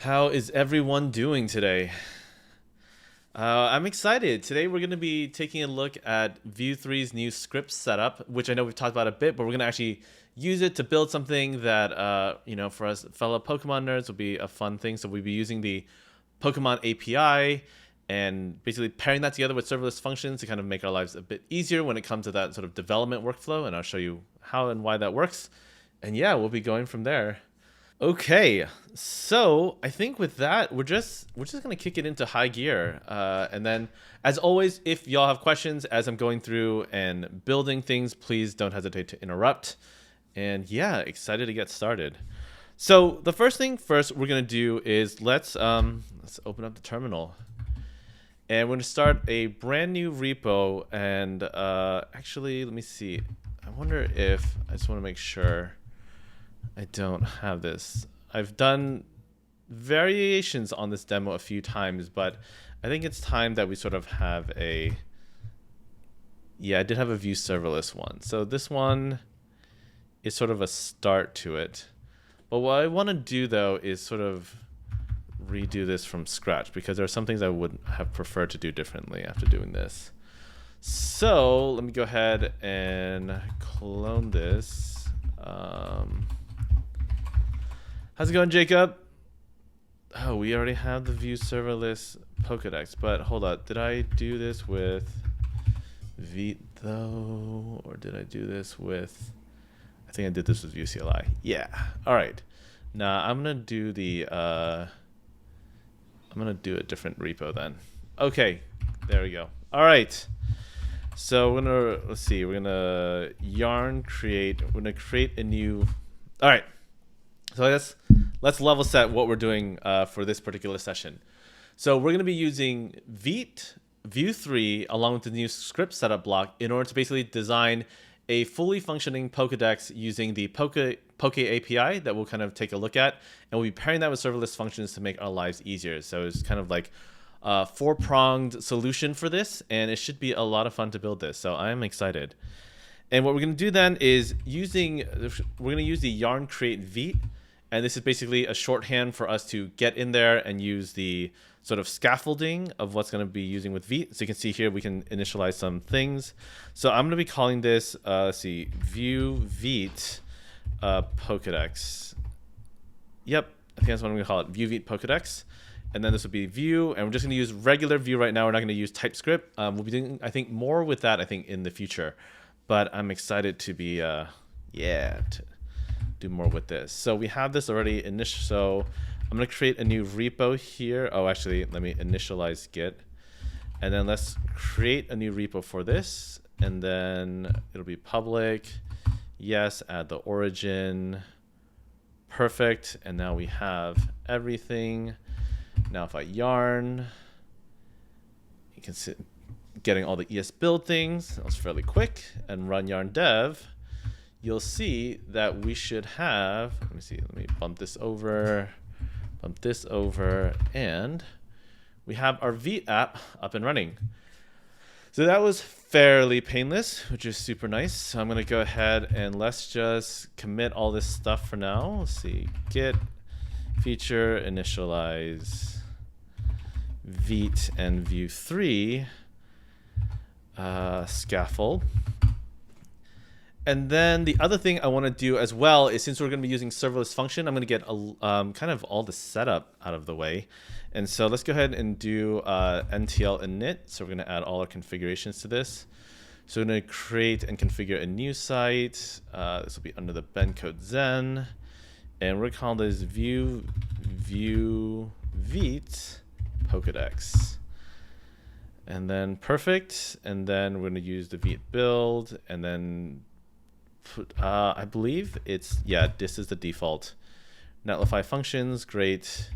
How is everyone doing today? I'm excited. Today we're going to be taking a look at Vue 3's new script setup, which I know we've talked about a bit, but we're going to actually use it to build something that, for us fellow Pokemon nerds will be a fun thing. So we'll be using the Pokemon API and basically pairing that together with serverless functions to kind of make our lives a bit easier when it comes to that sort of development workflow. And I'll show you how and why that works. And yeah, we'll be going from there. Okay, so I think with that, we're just gonna kick it into high gear, and then, as always, if y'all have questions as I'm going through and building things, please don't hesitate to interrupt. And yeah, excited to get started. So the first thing first we're gonna do is let's open up the terminal, and we're gonna start a brand new repo. And actually, let me see. I wonder if I just want to make sure. I don't have this. I've done variations on this demo a few times, but I think it's time that we sort of have a... Yeah, I did have a Vue serverless one. So this one is sort of a start to it. But what I want to do, though, is sort of redo this from scratch, because there are some things I would have preferred to do differently after doing this. So let me go ahead and clone this. How's it going, Jacob? Oh, we already have the Vue serverless Pokedex, but hold on. Did I do this with Vite though, or did I do this with? I think I did this with Vue CLI. Yeah. All right. Now I'm gonna do the. I'm gonna do a different repo then. Okay. There we go. All right. So we're gonna let's see. We're gonna yarn create. We're gonna create a new. All right. So let's level set what we're doing for this particular session. So we're going to be using Vue 3 along with the new script setup block in order to basically design a fully functioning Pokedex using the Poke API that we'll kind of take a look at. And we'll be pairing that with serverless functions to make our lives easier. So it's kind of like a four-pronged solution for this, and it should be a lot of fun to build this. So I'm excited. And what we're going to do then is we're going to use the yarn create Vite. And this is basically a shorthand for us to get in there and use the sort of scaffolding of what's going to be using with Vite. So you can see here, we can initialize some things. So I'm going to be calling this, let's see, Vue Vite Pokedex. Yep, I think that's what I'm going to call it, Vue Vite Pokedex. And then this will be Vue, and we're just going to use regular Vue right now. We're not going to use TypeScript. We'll be doing, I think, more with that, I think, in the future. But I'm excited to be, do more with this. So we have this already initial. So I'm going to create a new repo here. Oh, actually, let me initialize Git. And then let's create a new repo for this. And then it'll be public. Yes, add the origin. Perfect. And now we have everything. Now if I yarn, you can see getting all the ES build things. That was fairly quick. And run yarn dev. You'll see that we should have, let me bump this over, and we have our Vite app up and running. So that was fairly painless, which is super nice. So I'm gonna go ahead and let's just commit all this stuff for now. Let's see, git feature initialize Vite and Vue 3 scaffold. And then the other thing I want to do as well is, since we're going to be using serverless function, I'm going to get kind of all the setup out of the way. And so let's go ahead and do NTL init. So we're going to add all our configurations to this. So we're going to create and configure a new site. This will be under the Ben code Zen. And we're going to call this Vue Vite Pokedex. And then perfect. And then we're going to use the Vite build, and then I believe it's, this is the default. Netlify functions, great.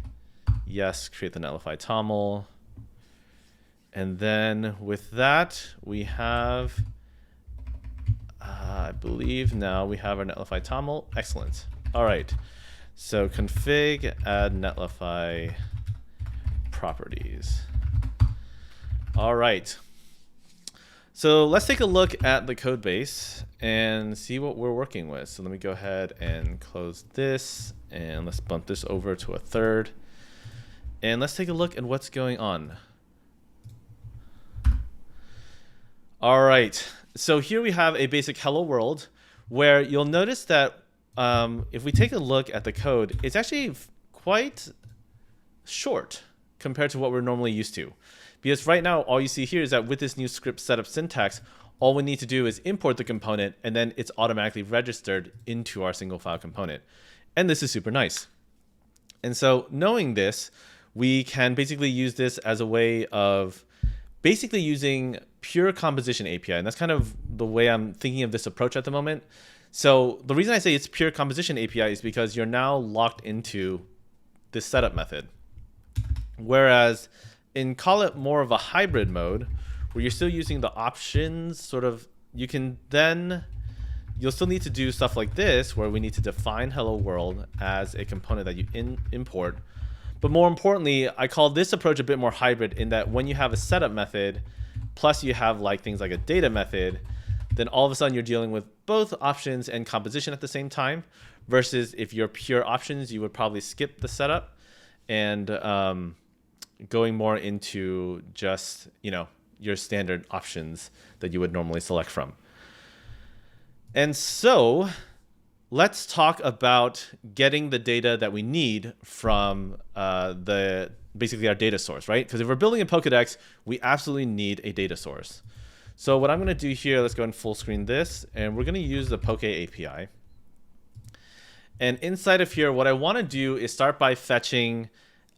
Yes, create the Netlify toml. And then with that, we have, I believe now we have our Netlify toml. Excellent. All right. So config, add Netlify properties. All right. So let's take a look at the code base and see what we're working with. So let me go ahead and close this, and let's bump this over to a third. And let's take a look at what's going on. All right, so here we have a basic hello world where you'll notice that if we take a look at the code, it's actually quite short compared to what we're normally used to. Because right now, all you see here is that with this new script setup syntax, all we need to do is import the component and then it's automatically registered into our single file component. And this is super nice. And so knowing this, we can basically use this as a way of basically using pure composition API. And that's kind of the way I'm thinking of this approach at the moment. So the reason I say it's pure composition API is because you're now locked into this setup method. Whereas in call it more of a hybrid mode, where you're still using the options, sort of, you'll still need to do stuff like this, where we need to define hello world as a component that you import. But more importantly, I call this approach a bit more hybrid in that when you have a setup method, plus you have like things like a data method, then all of a sudden you're dealing with both options and composition at the same time, versus if you're pure options, you would probably skip the setup and going more into just, your standard options that you would normally select from. And so let's talk about getting the data that we need from basically our data source, right? Because if we're building a Pokedex, we absolutely need a data source. So what I'm going to do here, let's go and full screen this, and we're going to use the Poke API. And inside of here, what I want to do is start by fetching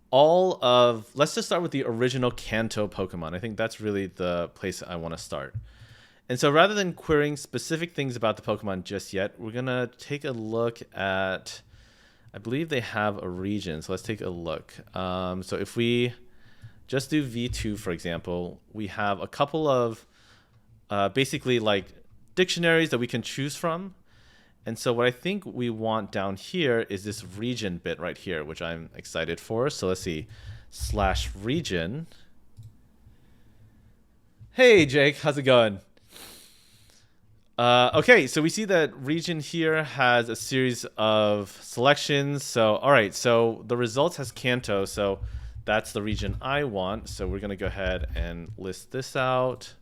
let's just start with the original Kanto Pokemon. I think that's really the place I want to start. And so rather than querying specific things about the Pokemon just yet, we're going to take a look at, I believe they have a region. So let's take a look. So if we just do V2, for example, we have a couple of basically like dictionaries that we can choose from. And so what I think we want down here is this region bit right here, which I'm excited for. So let's see, /region. Hey, Jake, how's it going? Okay, so we see that region here has a series of selections. So, all right, so the results has Kanto. So that's the region I want. So we're going to go ahead and list this out.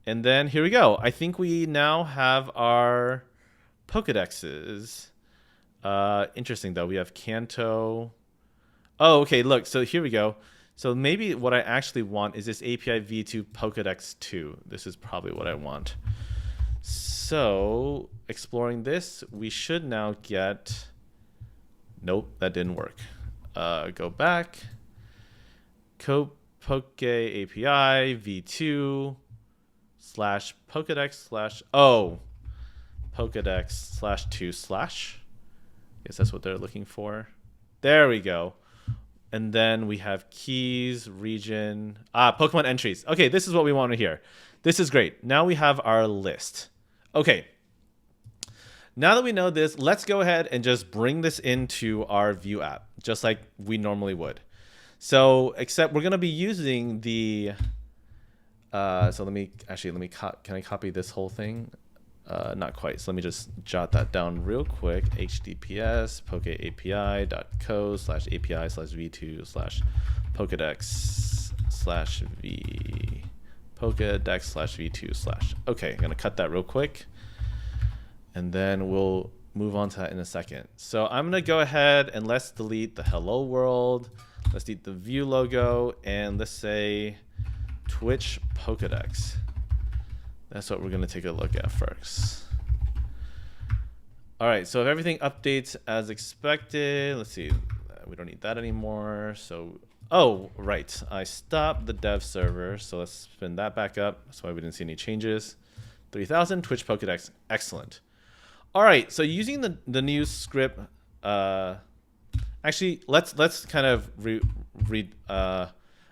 And then here we go. I think we now have our Pokedexes. Interesting, though. We have Kanto. Oh, okay, look. So here we go. So maybe what I actually want is this API v2 Pokedex 2. This is probably what I want. So exploring this, we should now get, nope, that didn't work. Go back, Poke API v2 / Pokedex / Pokedex /2 / guess that's what they're looking for. There we go. And then we have keys, region, Pokemon entries. Okay, this is what we want to hear. This is great. Now we have our list. Okay, now that we know this, let's go ahead and just bring this into our View app, just like we normally would. So, except we're going to be using the, can I copy this whole thing? Not quite. So let me just jot that down real quick. HTTPS pokeapi.co /API /v2 /Pokedex /v Pokedex /v2 / Okay, I'm going to cut that real quick. And then we'll move on to that in a second. So I'm going to go ahead and let's delete the hello world. Let's delete the view logo. And let's say Twitch Pokedex. That's what we're going to take a look at first. All right, so if everything updates as expected, let's see, we don't need that anymore. So, oh, right, I stopped the dev server, so let's spin that back up. That's why we didn't see any changes. 3000 Twitch Pokedex, excellent. All right, so using the new script, actually, let's kind of read. I'm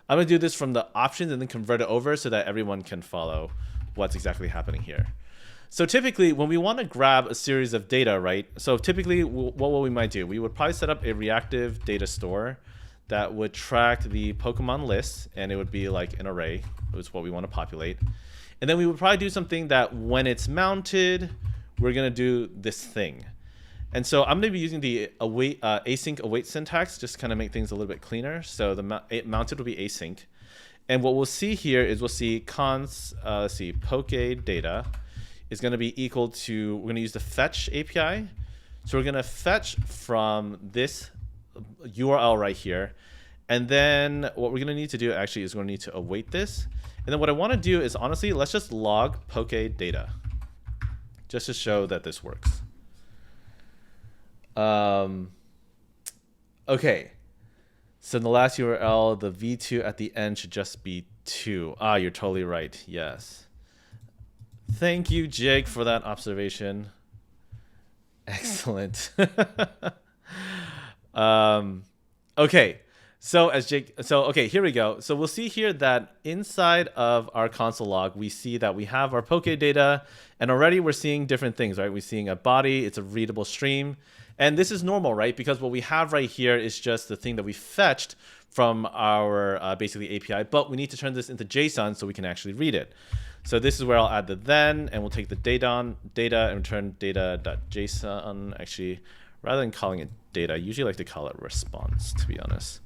gonna do this from the options and then convert it over so that everyone can follow what's exactly happening here. So typically, when we want to grab a series of data, right? So typically, what we might do, we would probably set up a reactive data store that would track the Pokemon list, and it would be like an array. Is what we want to populate. And then we would probably do something that when it's mounted, we're going to do this thing. And so I'm going to be using the await, async await syntax just to kind of make things a little bit cleaner. So the mounted will be async. And what we'll see here is we'll see const, let's see, poke data is going to be equal to, we're going to use the fetch API. So we're going to fetch from this URL right here. And then what we're going to need to do actually is we're going to need to await this. And then what I want to do is honestly, let's just log poke data just to show that this works. Okay. So in the last URL, the v2 at the end should just be 2. Ah, you're totally right. Yes. Thank you, Jake, for that observation. Excellent. Okay. So okay, here we go. So we'll see here that inside of our console log, we see that we have our poke data, and already we're seeing different things, right? We're seeing a body, it's a readable stream. And this is normal, right? Because what we have right here is just the thing that we fetched from our basically API, but we need to turn this into JSON so we can actually read it. So this is where I'll add the then, and we'll take the data and return data.json. Actually, rather than calling it data, I usually like to call it response, to be honest.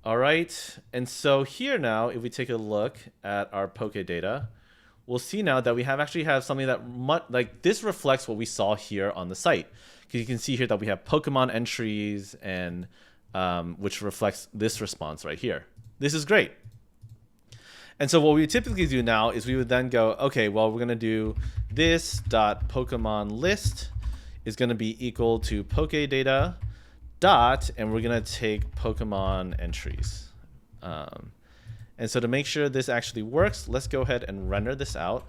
All right, and so here now, if we take a look at our poke data, we'll see now that we actually have something that like this reflects what we saw here on the site. Because you can see here that we have Pokemon entries and which reflects this response right here. This is great. And so what we typically do now is we would then go, okay, well, we're going to do this dot Pokemon list is going to be equal to poke data dot, and we're going to take Pokemon entries. And so to make sure this actually works, let's go ahead and render this out.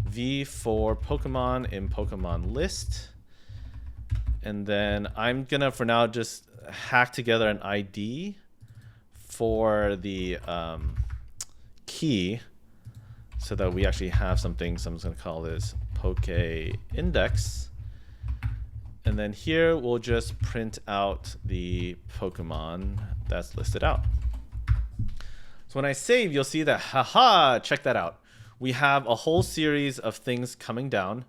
V for Pokemon in Pokemon list. And then I'm going to, for now, just hack together an ID for the key so that we actually have something. So I'm just going to call this poke index. And then here we'll just print out the Pokemon that's listed out. So when I save, you'll see that, haha, check that out. We have a whole series of things coming down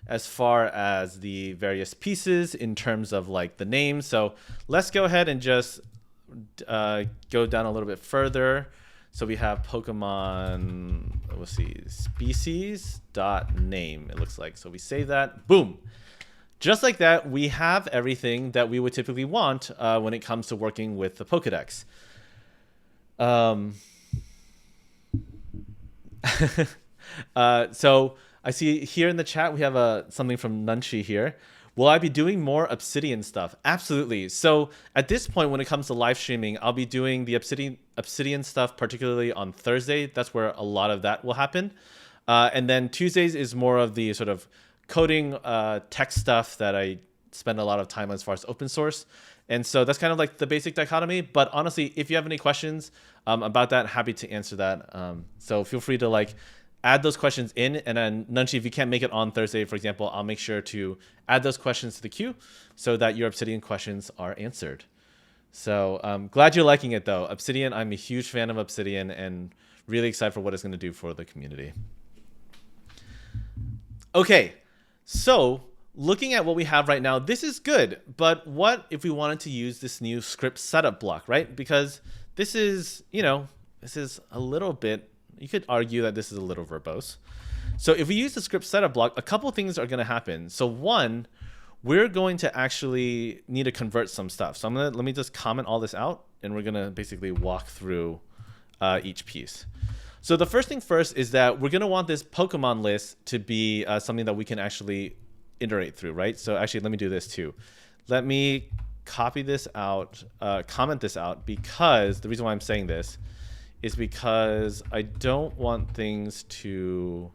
as far as the various pieces in terms of like the name. So let's go ahead and just go down a little bit further. So we have Pokemon, let's see, species dot name, it looks like. So we save that, boom. Just like that, we have everything that we would typically want when it comes to working with the Pokedex. So I see here in the chat, we have something from Nunchi here. Will I be doing more Obsidian stuff? Absolutely. So at this point, when it comes to live streaming, I'll be doing the Obsidian stuff, particularly on Thursday. That's where a lot of that will happen. And then Tuesdays is more of the sort of coding tech stuff that I spend a lot of time on as far as open source. And so that's kind of like the basic dichotomy. But honestly, if you have any questions about that, happy to answer that. So feel free to like add those questions in. And then Nunchi, if you can't make it on Thursday, for example, I'll make sure to add those questions to the queue so that your Obsidian questions are answered. So glad you're liking it though. Obsidian, I'm a huge fan of Obsidian and really excited for what it's going to do for the community. Okay, so looking at what we have right now, this is good. But what if we wanted to use this new script setup block, right? Because this is, this is a little bit, you could argue that this is a little verbose. So if we use the script setup block, a couple things are going to happen. So one, we're going to actually need to convert some stuff. So let me just comment all this out, and we're going to basically walk through each piece. So the first thing first is that we're going to want this Pokemon list to be something that we can actually iterate through, right? So actually, let me do this too. Let me copy this out, comment this out, because the reason why I'm saying this is because I don't want things to,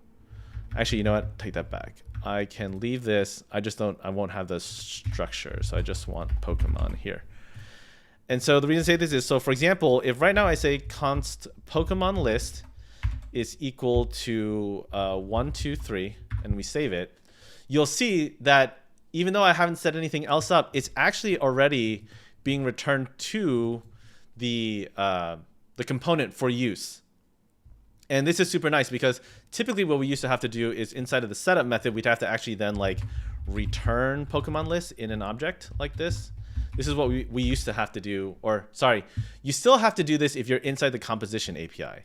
actually, you know what? Take that back. I can leave this. I won't have the structure. So I just want Pokemon here. And so the reason I say this is, so for example, if right now I say const Pokemon list is equal to 1, 2, 3, and we save it, you'll see that even though I haven't set anything else up, it's actually already being returned to the component for use. And this is super nice because typically what we used to have to do is inside of the setup method, we'd have to actually then like return Pokemon lists in an object like this. This is what we used to have to do, or sorry, you still have to do this if you're inside the composition API.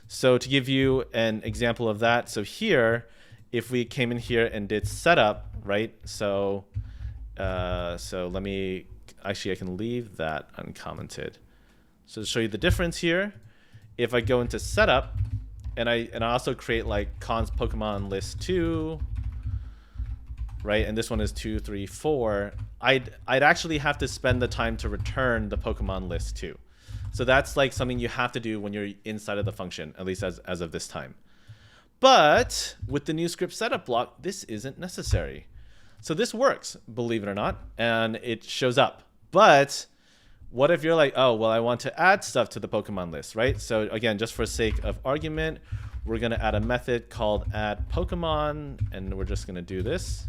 So to give you an example of that, so here, if we came in here and did setup, right? So let me, actually I can leave that uncommented. So to show you the difference here, if I go into setup, and I also create like cons Pokemon list 2, right? And this one is 2, 3, 4. I'd actually have to spend the time to return the Pokemon list 2. So that's like something you have to do when you're inside of the function, at least as of this time. But with the new script setup block, this isn't necessary. So this works, believe it or not, and it shows up. But what if you're like, oh, well, I want to add stuff to the Pokemon list, right? So again, just for sake of argument, we're going to add a method called add Pokemon, and we're just going to do this.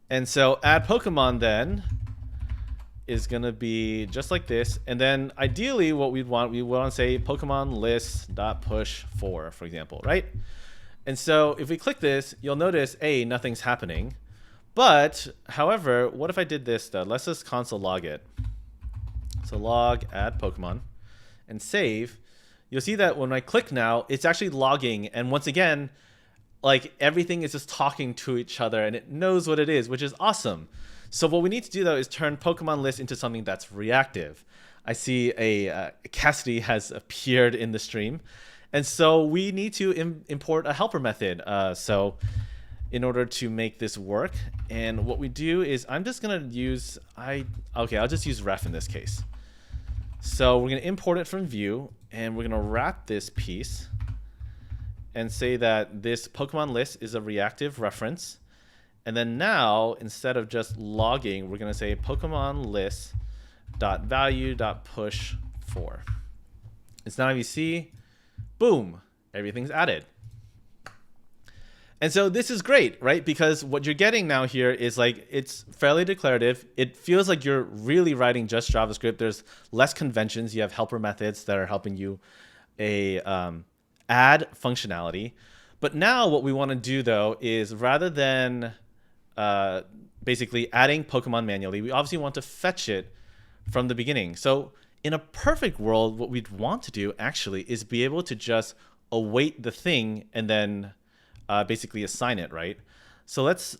And so add Pokemon then is going to be just like this. And then ideally what we want to say Pokemon list.push 4, for example, right? And so if we click this, you'll notice, A, nothing's happening. But, however, what if I did this, though? Let's just console log it. So log add Pokemon and save. You'll see that when I click now, it's actually logging. And once again, like everything is just talking to each other and it knows what it is, which is awesome. So what we need to do, though, is turn Pokemon list into something that's reactive. I see a Cassidy has appeared in the stream. And so we need to import a helper method. So in order to make this work. And what we do is I'm just going to use, I'll just use ref in this case. So we're going to import it from view, and we're going to wrap this piece and say that this Pokemon list is a reactive reference. And then now, instead of just logging, we're going to say Pokemon list dot value dot push 4. It's now if you see, boom, everything's added. And so this is great, right? Because what you're getting now here is like, it's fairly declarative. It feels like you're really writing just JavaScript. There's less conventions. You have helper methods that are helping you add functionality. But now what we want to do, though, is rather than basically adding Pokemon manually, we obviously want to fetch it from the beginning. So in a perfect world, what we'd want to do actually is be able to just await the thing and then basically assign it, right? So let's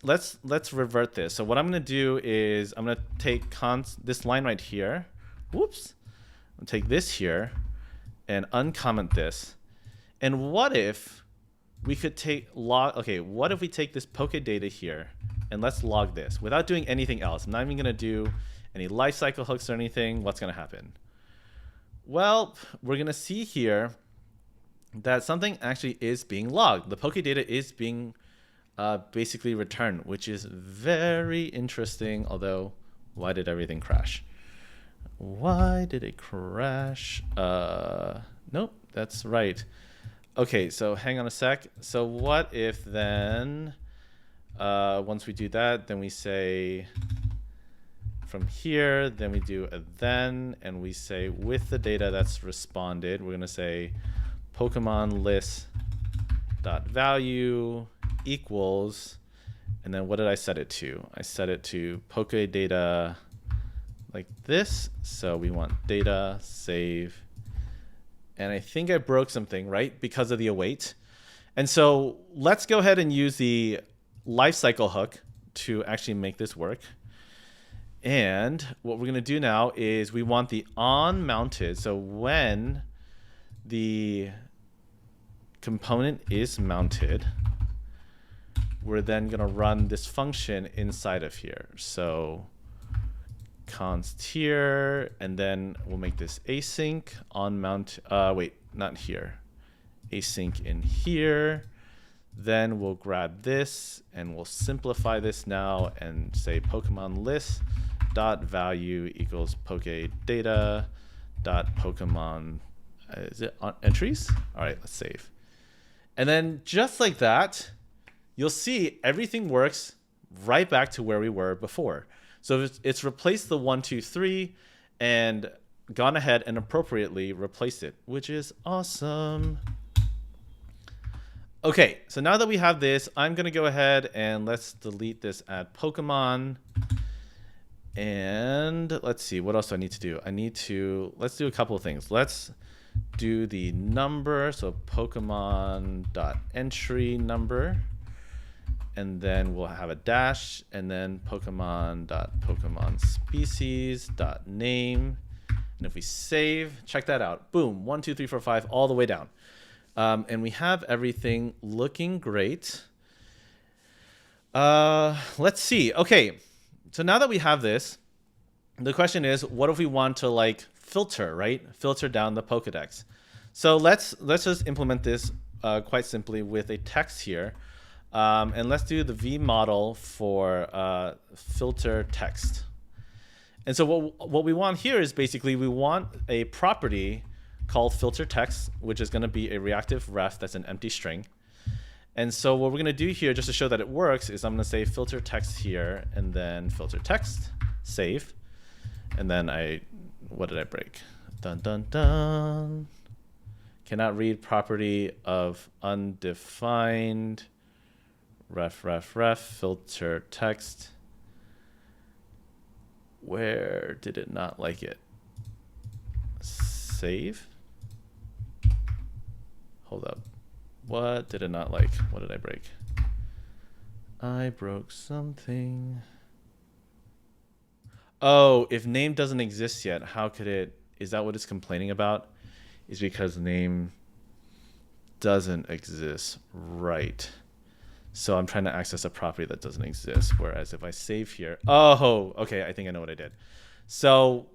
revert this. So what I'm going to do is I'm going to take this line right here. Whoops. I'll take this here and uncomment this. And what if we could take what if we take this Pokedata here and let's log this without doing anything else? I'm not even going to do any lifecycle hooks or anything. What's going to happen? Well, we're going to see here that something actually is being logged. The Pokedata is being basically returned, which is very interesting. Although, why did everything crash? Why did it crash? Nope, that's right. Okay, so hang on a sec. So what if then, once we do that, then we say from here, then we do a then, and we say with the data that's responded, we're going to say Pokemon list dot value equals, and then what did I set it to? I set it to Pokedata like this. So we want data save, and I think I broke something, right? Because of the await. And so let's go ahead and use the lifecycle hook to actually make this work. And what we're going to do now is we want the on mounted. So when the component is mounted, we're then going to run this function inside of here. So const here, and then we'll make this async on mount. Wait, not here. Async in here. Then we'll grab this and we'll simplify this now and say Pokemon list dot value equals Pokedata dot Pokemon. Is it on entries? All right, let's save. And then just like that, you'll see everything works right back to where we were before. So it's replaced the 1, 2, 3 and gone ahead and appropriately replaced it, which is awesome. Okay, so now that we have this, I'm going to go ahead and let's delete this add Pokemon. And let's see, what else do I need to do? Let's do a couple of things. Let's do the number, so Pokemon.entry number. And then we'll have a dash, and then Pokemon.PokemonSpecies.name. And if we save, check that out. Boom, 1, 2, 3, 4, 5, all the way down. And we have everything looking great. Let's see. Okay, so now that we have this, the question is, what if we want to like filter, right? Filter down the Pokedex. So let's just implement this quite simply with a text here. And let's do the V model for filter text. And so what we want here is basically we want a property called filter text, which is going to be a reactive ref that's an empty string. And so what we're going to do here, just to show that it works, is I'm going to say filter text here, and then filter text, save. And then what did I break? Dun, dun, dun. Cannot read property of undefined ref, filter text. Where did it not like it? Save. Hold up. What did it not like? What did I break? I broke something. Oh, if name doesn't exist yet, how could it? Is that what it's complaining about? Is because name doesn't exist, right? So I'm trying to access a property that doesn't exist. Whereas if I save here, oh, okay, I think I know what I did. So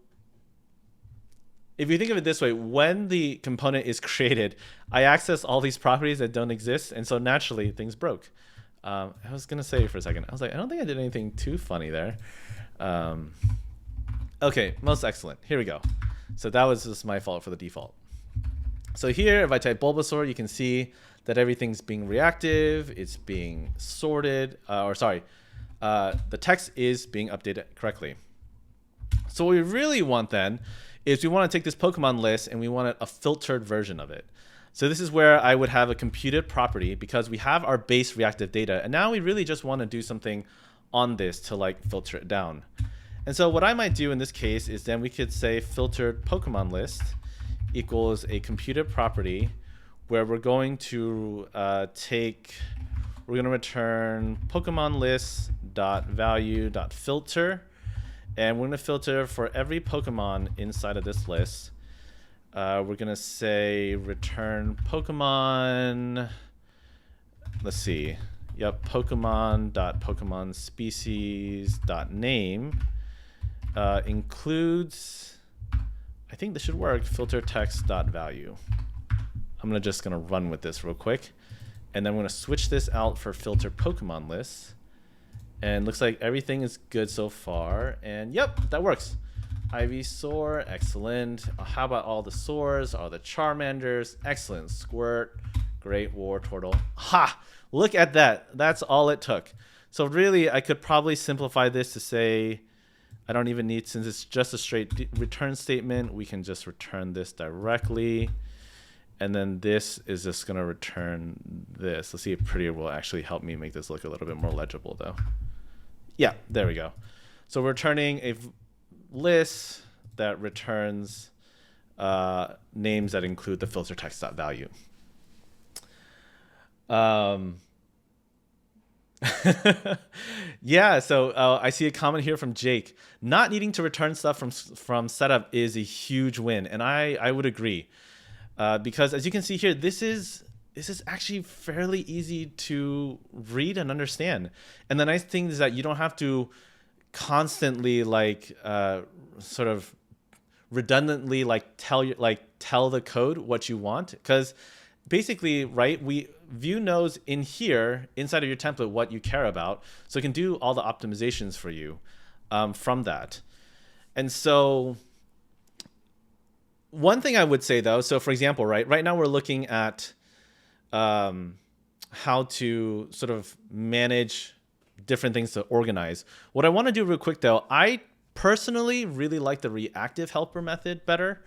if you think of it this way, when the component is created, I access all these properties that don't exist. And so naturally things broke. I was going to say for a second, I was like, I don't think I did anything too funny there. Okay, most excellent. Here we go. So that was just my fault for the default. So here, if I type Bulbasaur, you can see that everything's being reactive. It's being sorted, the text is being updated correctly. So what we really want then is we want to take this Pokemon list and we want a filtered version of it. So this is where I would have a computed property because we have our base reactive data. And now we really just want to do something on this to like filter it down. And so what I might do in this case is then we could say filtered Pokemon list equals a computed property where we're going to return Pokemon list dot value dot filter, and we're going to filter for every Pokemon inside of this list. We're going to say return Pokemon. Let's see. Yep, Pokemon dot Pokemon species dot name includes. I think this should work. Filter text dot value. I'm just gonna run with this real quick, and then I'm gonna switch this out for filter Pokemon lists. And looks like everything is good so far. And yep, that works. Ivysaur, excellent. How about all the Saurs, all the Charmanders? Excellent. Squirt, great. Wartortle. Ha! Look at that. That's all it took. So really, I could probably simplify this to say, I don't even need, since it's just a straight return statement, we can just return this directly. And then this is just going to return this. Let's see if prettier will actually help me make this look a little bit more legible, though. Yeah, there we go. So we're returning a list that returns names that include the filter text.value. Yeah, so I see a comment here from Jake. Not needing to return stuff from setup is a huge win, and I would agree. Because as you can see here, this is actually fairly easy to read and understand. And the nice thing is that you don't have to constantly sort of redundantly tell the code what you want, because basically, right, Vue knows in here inside of your template what you care about, so it can do all the optimizations for you from that. And so one thing I would say though, so for example, right now we're looking at how to sort of manage different things to organize. What I want to do real quick though, I personally really like the reactive helper method better.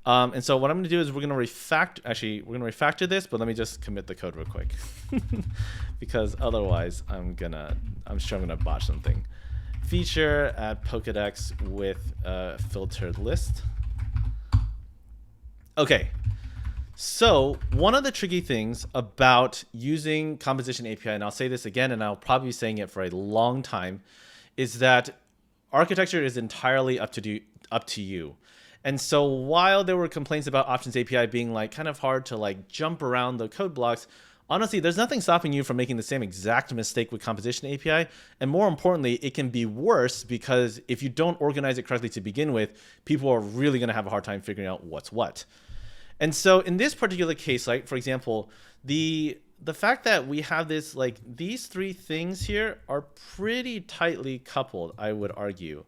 And so what I'm going to do is we're going to refactor this, but let me just commit the code real quick because otherwise I'm sure I'm going to botch something. Feature add Pokedex with a filtered list. Okay. So one of the tricky things about using composition API, and I'll say this again, and I'll probably be saying it for a long time, is that architecture is entirely up to you. And so while there were complaints about Options API being like kind of hard to like jump around the code blocks, honestly, there's nothing stopping you from making the same exact mistake with composition API. And more importantly, it can be worse because if you don't organize it correctly to begin with, people are really going to have a hard time figuring out what's what. And so in this particular case, like for example, the fact that we have this, like these three things here are pretty tightly coupled, I would argue.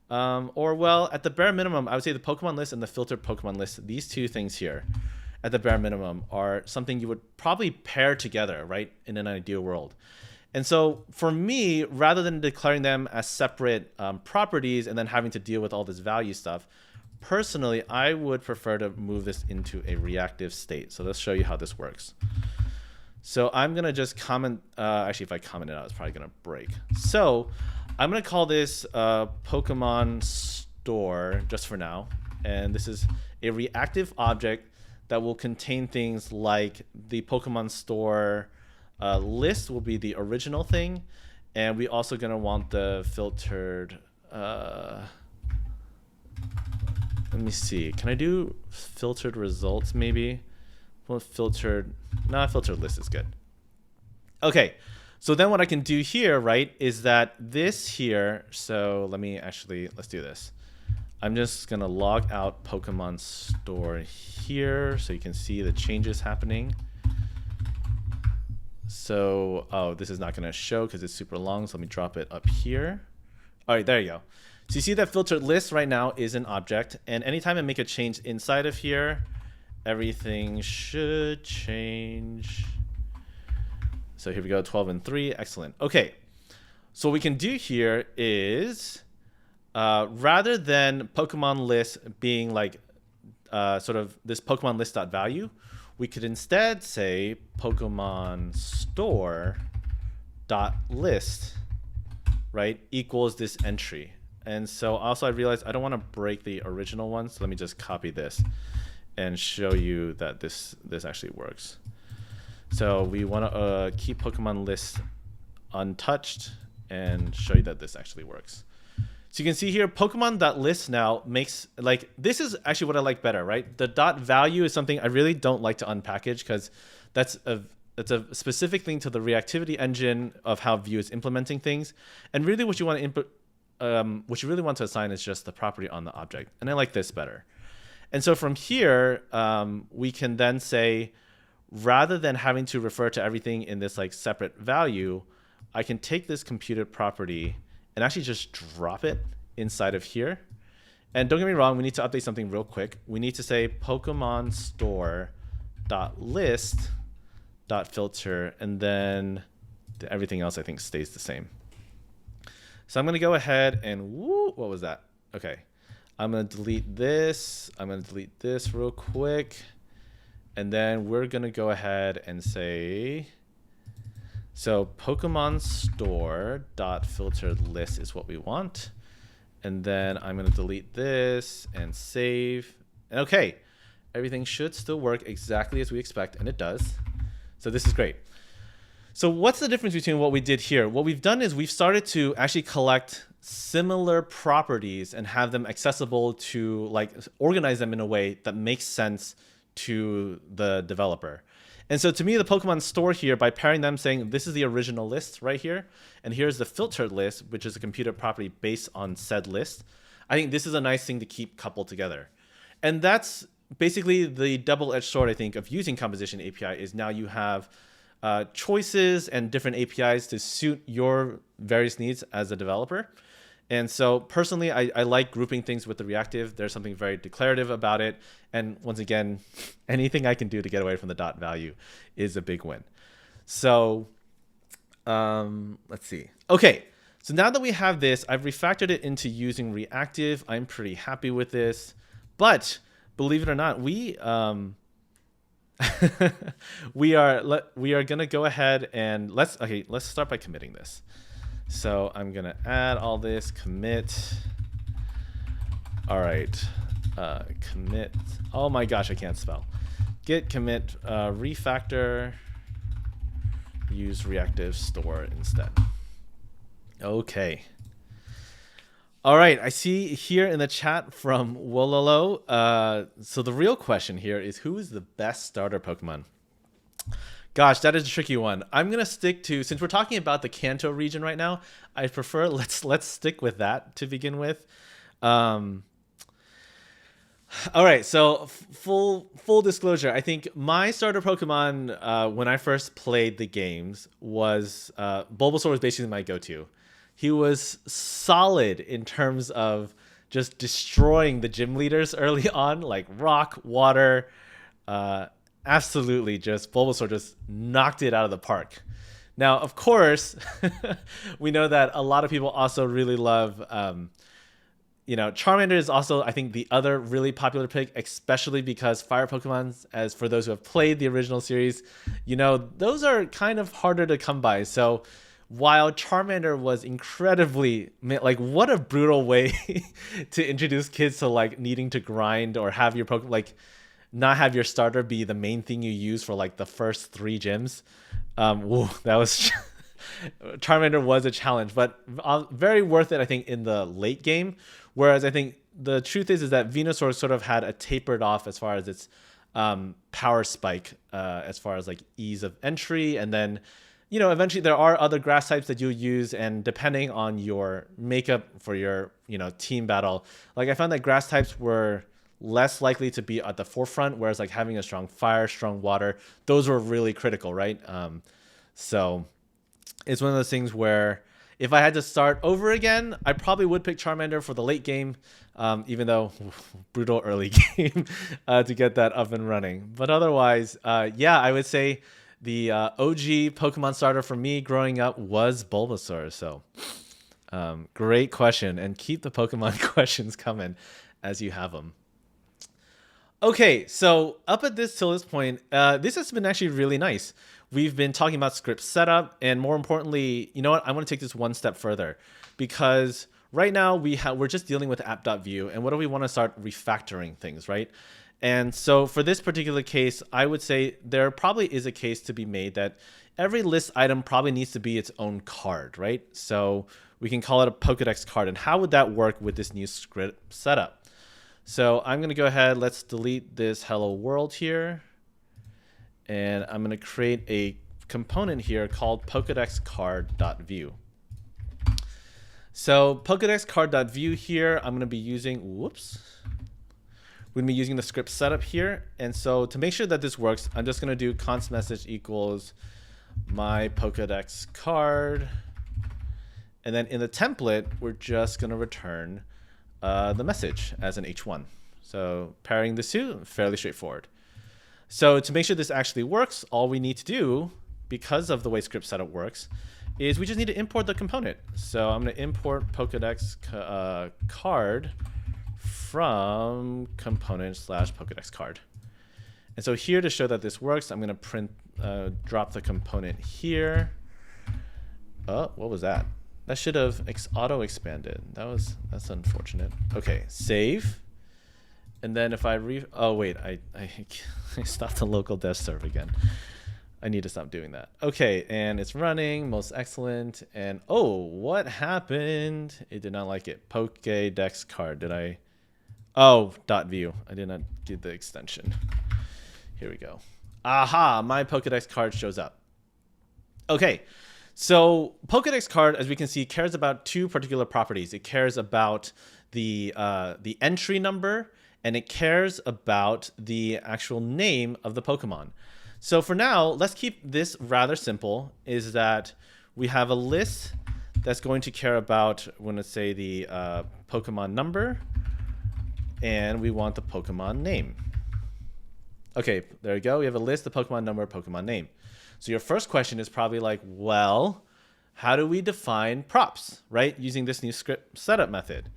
Or well, at the bare minimum, I would say the Pokemon list and the filtered Pokemon list, these two things here at the bare minimum are something you would probably pair together, right, in an ideal world. And so for me, rather than declaring them as separate properties and then having to deal with all this value stuff, personally, I would prefer to move this into a reactive state. So let's show you how this works. So I'm going to just comment. Actually, if I comment it out, it's probably going to break. So I'm going to call this Pokemon store just for now. And this is a reactive object that will contain things like the Pokemon store list will be the original thing. And we also going to want the filtered. Let me see. Can I do filtered results maybe? Well, filtered list is good. Okay. So then what I can do here, right, is that this here, so let's do this. I'm just going to log out Pokemon store here so you can see the changes happening. So, oh, this is not going to show because it's super long. So let me drop it up here. All right, there you go. So you see that filtered list right now is an object. And anytime I make a change inside of here, everything should change. So here we go, 12 and 3. Excellent. Okay. So what we can do here is rather than Pokemon list being like sort of this Pokemon list.value, we could instead say Pokemon store dot list, right, equals this entry. And so also I realized I don't want to break the original one. So let me just copy this and show you that this actually works. So we want to keep Pokemon list untouched and show you that this actually works. So you can see here, Pokemon.list now makes, like, this is actually what I like better, right? The dot value is something I really don't like to unpackage because that's a specific thing to the reactivity engine of how Vue is implementing things. And really what you want to input, what you really want to assign is just the property on the object. And I like this better. And so from here, we can then say, rather than having to refer to everything in this like separate value, I can take this computed property and actually just drop it inside of here. And don't get me wrong, we need to update something real quick. We need to say Pokemon store dot list dot filter, and then everything else I think stays the same. So I'm going to go ahead and what was that? Okay. I'm going to delete this. I'm going to delete this real quick. And then we're going to go ahead and say, so Pokemon store dot filtered list is what we want. And then I'm going to delete this and save. And okay, everything should still work exactly as we expect, and it does. So this is great. So what's the difference between what we did here? What we've done is we've started to actually collect similar properties and have them accessible to, like, organize them in a way that makes sense to the developer. And so to me, the Pokemon store here, by pairing them, saying this is the original list right here, and here's the filtered list, which is a computed property based on said list, I think this is a nice thing to keep coupled together. And that's basically the double-edged sword, I think, of using composition API is now you have choices and different APIs to suit your various needs as a developer. And so personally, I like grouping things with the reactive. There's something very declarative about it. And once again, anything I can do to get away from the dot value is a big win. So let's see. Okay, so now that we have this, I've refactored it into using reactive. I'm pretty happy with this. But believe it or not, we are gonna go ahead and let's start by committing this. So I'm gonna add all this, commit. All right, commit. Oh my gosh, I can't spell. Git commit refactor. Use reactive store instead. Okay. All right, I see here in the chat from Wololo. So the real question here is, who is the best starter Pokemon? Gosh, that is a tricky one. I'm gonna stick to, since we're talking about the Kanto region right now, I prefer let's stick with that to begin with. All right, so full disclosure, I think my starter Pokemon when I first played the games was Bulbasaur was basically my go-to. He was solid in terms of just destroying the gym leaders early on, like rock, water. Absolutely, just Bulbasaur just knocked it out of the park. Now, of course, we know that a lot of people also really love, Charmander is also, I think, the other really popular pick, especially because fire Pokemon, as for those who have played the original series, those are kind of harder to come by. So while Charmander was incredibly, like, what a brutal way to introduce kids to like needing to grind or have your Pokemon, like, not have your starter be the main thing you use for like the first 3 gyms. That was Charmander was a challenge, but very worth it, I think, in the late game. Whereas I think the truth is that Venusaur sort of had a tapered off as far as its power spike, as far as like ease of entry, and then eventually there are other grass types that you'll use, and depending on your makeup for your team battle, like I found that grass types were less likely to be at the forefront, whereas like having a strong fire, strong water, those were really critical, right? So it's one of those things where if I had to start over again, I probably would pick Charmander for the late game, even though brutal early game to get that up and running. But otherwise, I would say the OG Pokemon starter for me growing up was Bulbasaur. So great question, and keep the Pokemon questions coming as you have them. Okay, so up at till this point, this has been actually really nice. We've been talking about script setup, and more importantly, you know what? I want to take this one step further, because right now we're just dealing with app.view, and what do we want to start refactoring things, right? And so for this particular case, I would say there probably is a case to be made that every list item probably needs to be its own card, right? So we can call it a Pokedex card, and how would that work with this new script setup? So I'm going to go ahead, let's delete this hello world here. And I'm going to create a component here called Pokedex card.view. So Pokedex card.view here, I'm going to be using, we're going to be using the script setup here. And so to make sure that this works, I'm just going to do const message equals my Pokedex card. And then in the template, we're just going to return the message as an H1. So pairing the two, fairly straightforward. So to make sure this actually works, all we need to do, because of the way script setup works, is we just need to import the component. So I'm going to import Pokedex card from component / Pokedex card. And so here to show that this works, I'm going to drop the component here. Oh, what was that? That should have auto expanded. That's unfortunate. Okay, save. And then if I I stopped the local dev server again. I need to stop doing that. Okay, and it's running, most excellent. And what happened? It did not like it. Pokedex card. .view. I did not get the extension. Here we go. Aha, my Pokedex card shows up. Okay. So Pokedex card, as we can see, cares about 2 particular properties. It cares about the entry number, and it cares about the actual name of the Pokemon. So for now, let's keep this rather simple, is that we have a list that's going to care about, we're going to say the Pokemon number, and we want the Pokemon name. Okay, there we go. We have a list, the Pokemon number, Pokemon name. So your first question is probably like, well, how do we define props, right? Using this new script setup method.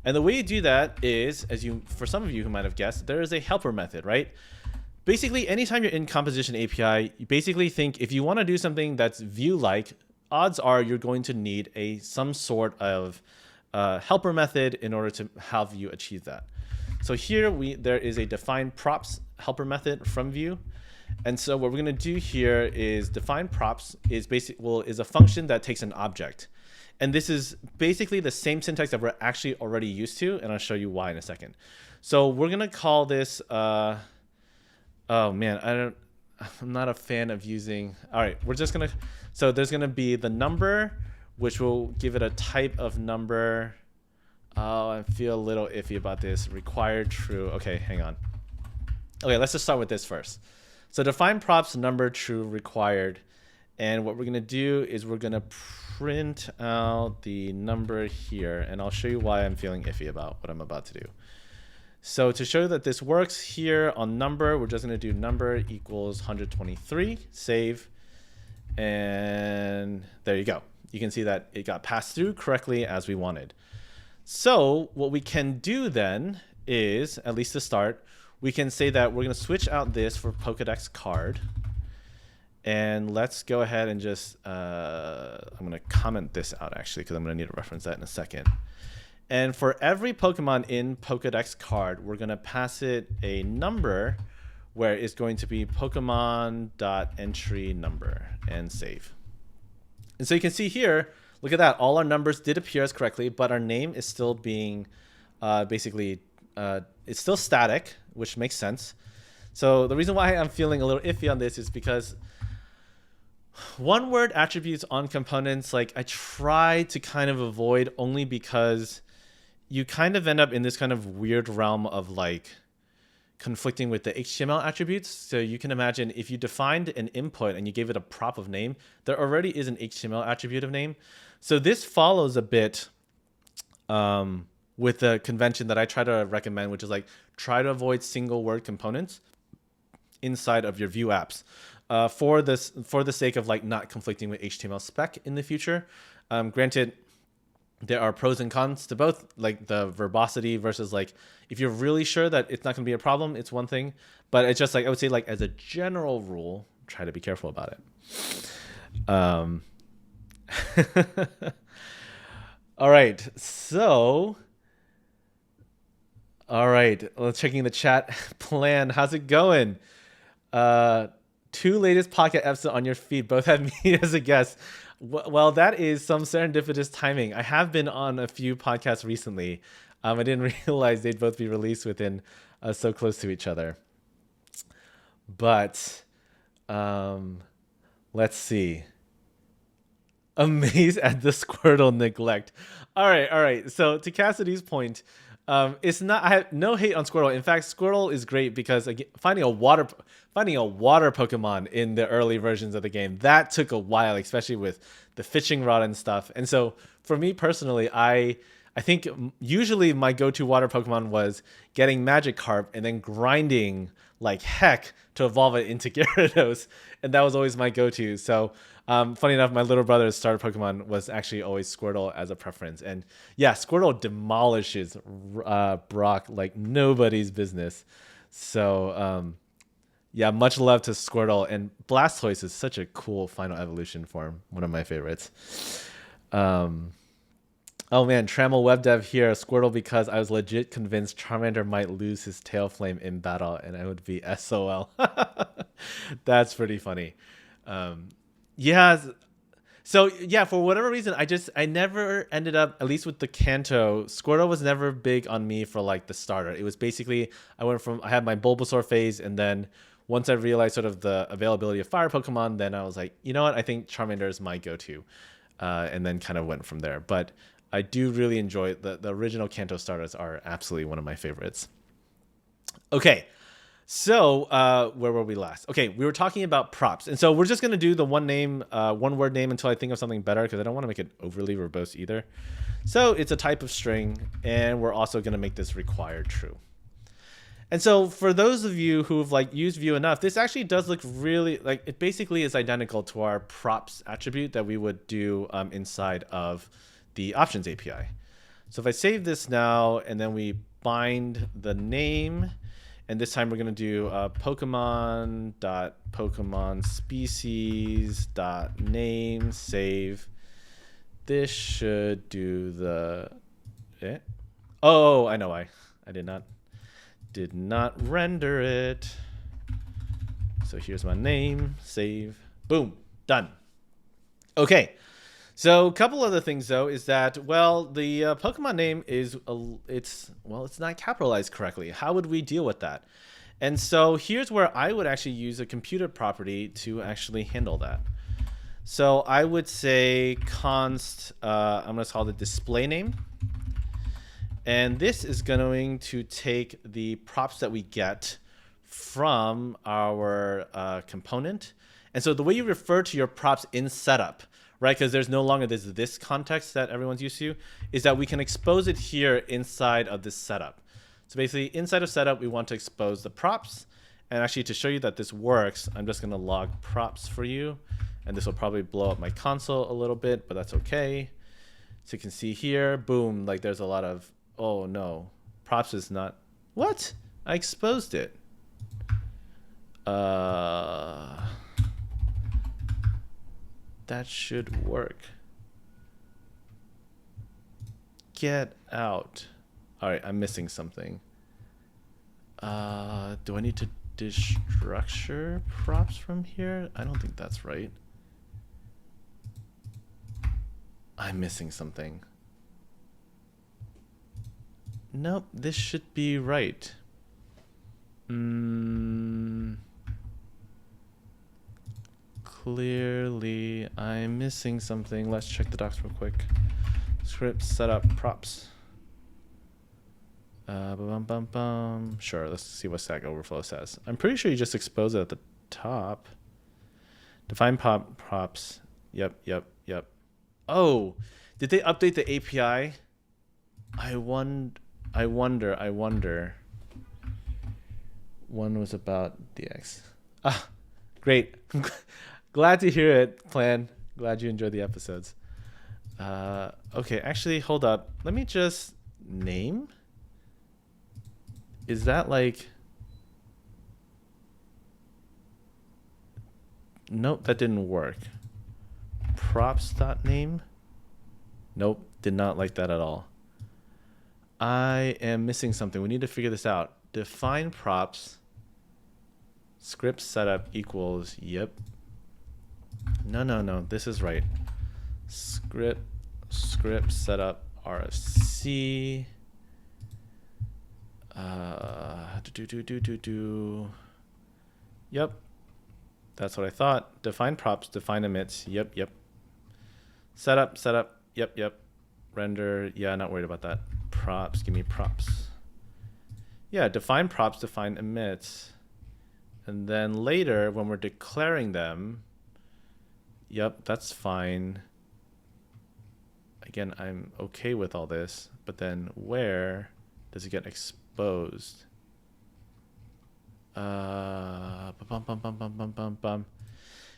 And the way you do that is, for some of you who might have guessed, there is a helper method, right? Basically, anytime you're in Composition API, you basically think if you want to do something that's view-like, odds are you're going to need some sort of helper method in order to have you achieve that. So here there is a define props helper method from Vue. And so what we're going to do here is define props is a function that takes an object. And this is basically the same syntax that we're actually already used to, and I'll show you why in a second. So we're going to call this oh man, I'm not a fan of using. All right, we're just going to so there's going to be the number, which will give it a type of number. Oh, I feel a little iffy about this. Required true. Okay, hang on. Okay, let's just start with this first. So define props number true required. And what we're going to do is we're going to print out the number here. And I'll show you why I'm feeling iffy about what I'm about to do. So to show that this works here on number, we're just going to do number equals 123, save. And there you go. You can see that it got passed through correctly as we wanted. So what we can do then is, at least to start, we can say that we're going to switch out this for Pokedex card. And let's go ahead and just, I'm going to comment this out actually, because I'm going to need to reference that in a second. And for every Pokemon in Pokedex card, we're going to pass it a number where it's going to be Pokemon.entry number and save. And so you can see here, look at that. All our numbers did appear as correctly, but our name is still being it's still static, which makes sense. So the reason why I'm feeling a little iffy on this is because one word attributes on components, like I try to kind of avoid only because you kind of end up in this kind of weird realm of like conflicting with the HTML attributes. So you can imagine if you defined an input and you gave it a prop of name, there already is an HTML attribute of name. So this follows a bit with the convention that I try to recommend, which is like try to avoid single word components inside of your Vue apps for the sake of like not conflicting with HTML spec in the future. Granted, there are pros and cons to both, like the verbosity versus like if you're really sure that it's not going to be a problem, it's one thing. But it's just like I would say like as a general rule, try to be careful about it. All right, so checking the chat plan. How's it going? 2 latest podcast episodes on your feed both had me as a guest. Well, that is some serendipitous timing. I have been on a few podcasts recently. I didn't realize they'd both be released within so close to each other. But let's see. Amazed at the Squirtle neglect. All right. So to Cassidy's point, it's not. I have no hate on Squirtle. In fact, Squirtle is great because again, finding a water Pokemon in the early versions of the game, that took a while, especially with the fishing rod and stuff. And so for me personally, I think usually my go-to water Pokemon was getting Magikarp and then grinding like heck to evolve it into Gyarados, and that was always my go-to. So funny enough, my little brother's starter Pokemon was actually always Squirtle as a preference. And yeah, Squirtle demolishes Brock like nobody's business. So yeah, much love to Squirtle. And Blastoise is such a cool final evolution form. One of my favorites. Oh man, Trammel Web Dev here, Squirtle because I was legit convinced Charmander might lose his tail flame in battle and I would be SOL. That's pretty funny. Yeah. So yeah, for whatever reason, I never ended up, at least with the Kanto, Squirtle was never big on me for like the starter. It was basically, I had my Bulbasaur phase, and then once I realized sort of the availability of fire Pokemon, then I was like, you know what, I think Charmander is my go-to. And then kind of went from there. But I do really enjoy the original Kanto starters are absolutely one of my favorites. Okay. So where were we last? Okay, we were talking about props. And so we're just going to do the one word name until I think of something better, because I don't want to make it overly verbose either. So it's a type of string, and we're also going to make this required true. And so for those of you who've like used Vue enough, this actually does look really like it basically is identical to our props attribute that we would do inside of the options API. So if I save this now and then we bind the name, and this time we're going to do Pokemon species name save. This should do the... Oh, I know why. I did not render it. So here's my name, save, boom, done. Okay. So a couple other things though is that, well, the Pokemon name is it's not capitalized correctly. How would we deal with that? And so here's where I would actually use a computer property to actually handle that. So I would say const, I'm going to call it display name. And this is going to take the props that we get from our component. And so the way you refer to your props in setup, right, because there's no longer this context that everyone's used to, is that we can expose it here inside of this setup. So basically inside of setup, we want to expose the props. And actually to show you that this works, I'm just going to log props for you. And this will probably blow up my console a little bit, but that's okay. So you can see here, boom, like there's a lot of, oh no, props is not, what? I exposed it. That should work. Get out. All right, I'm missing something. Do I need to destructure props from here? I don't think that's right. I'm missing something. Nope, this should be right. Clearly, I'm missing something. Let's check the docs real quick. Script setup props. Sure, let's see what Stack Overflow says. I'm pretty sure you just expose it at the top. Define props. Yep. Oh, did they update the API? I wonder. One was about DX. Ah, great. Glad to hear it, Plan. Glad you enjoyed the episodes. Okay, actually, hold up. Let me just name. Is that like... Nope, that didn't work. Props.name? Nope, did not like that at all. I am missing something. We need to figure this out. Define props. Script setup equals, yep. No, this is right. Script setup RFC. Yep. That's what I thought. Define props, define emits. Yep. Setup. Yep. Render. Yeah, not worried about that. Props, give me props. Yeah, define props, define emits. And then later, when we're declaring them, yep, that's fine. Again, I'm okay with all this, but then where does it get exposed?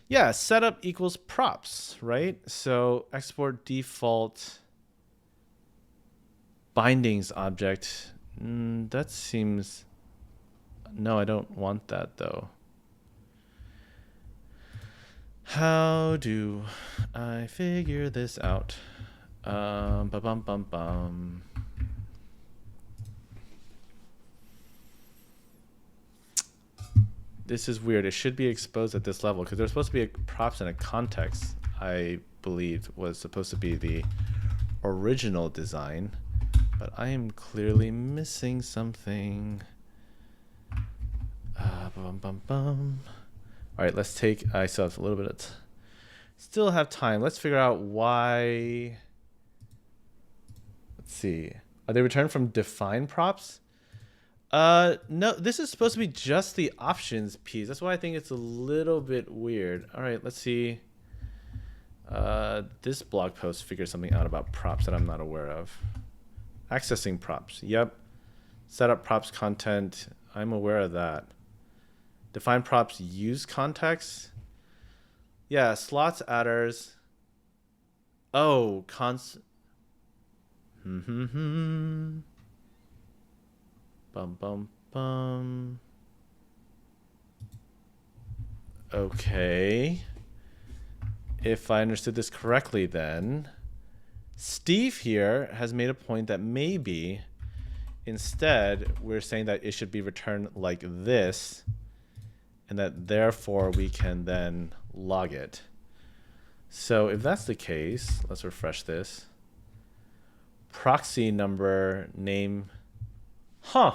Yeah, setup equals props, right? So export default bindings object. That seems... No, I don't want that though. How do I figure this out? This is weird. It should be exposed at this level because there's supposed to be a props and a context, I believed was supposed to be the original design, but I am clearly missing something. All right, let's take, I still have a little bit of, still have time. Let's figure out why. Let's see. Are they returned from define props? No, this is supposed to be just the options piece. That's why I think it's a little bit weird. All right, let's see. This blog post figures something out about props that I'm not aware of. Accessing props. Yep. Setup props content. I'm aware of that. Define props use context. Yeah, slots adders. Oh, Bum, bum, bum. Okay. If I understood this correctly, then Steve here has made a point that maybe instead we're saying that it should be returned like this, and that therefore we can then log it. So if that's the case, let's refresh this. Proxy number name. Huh.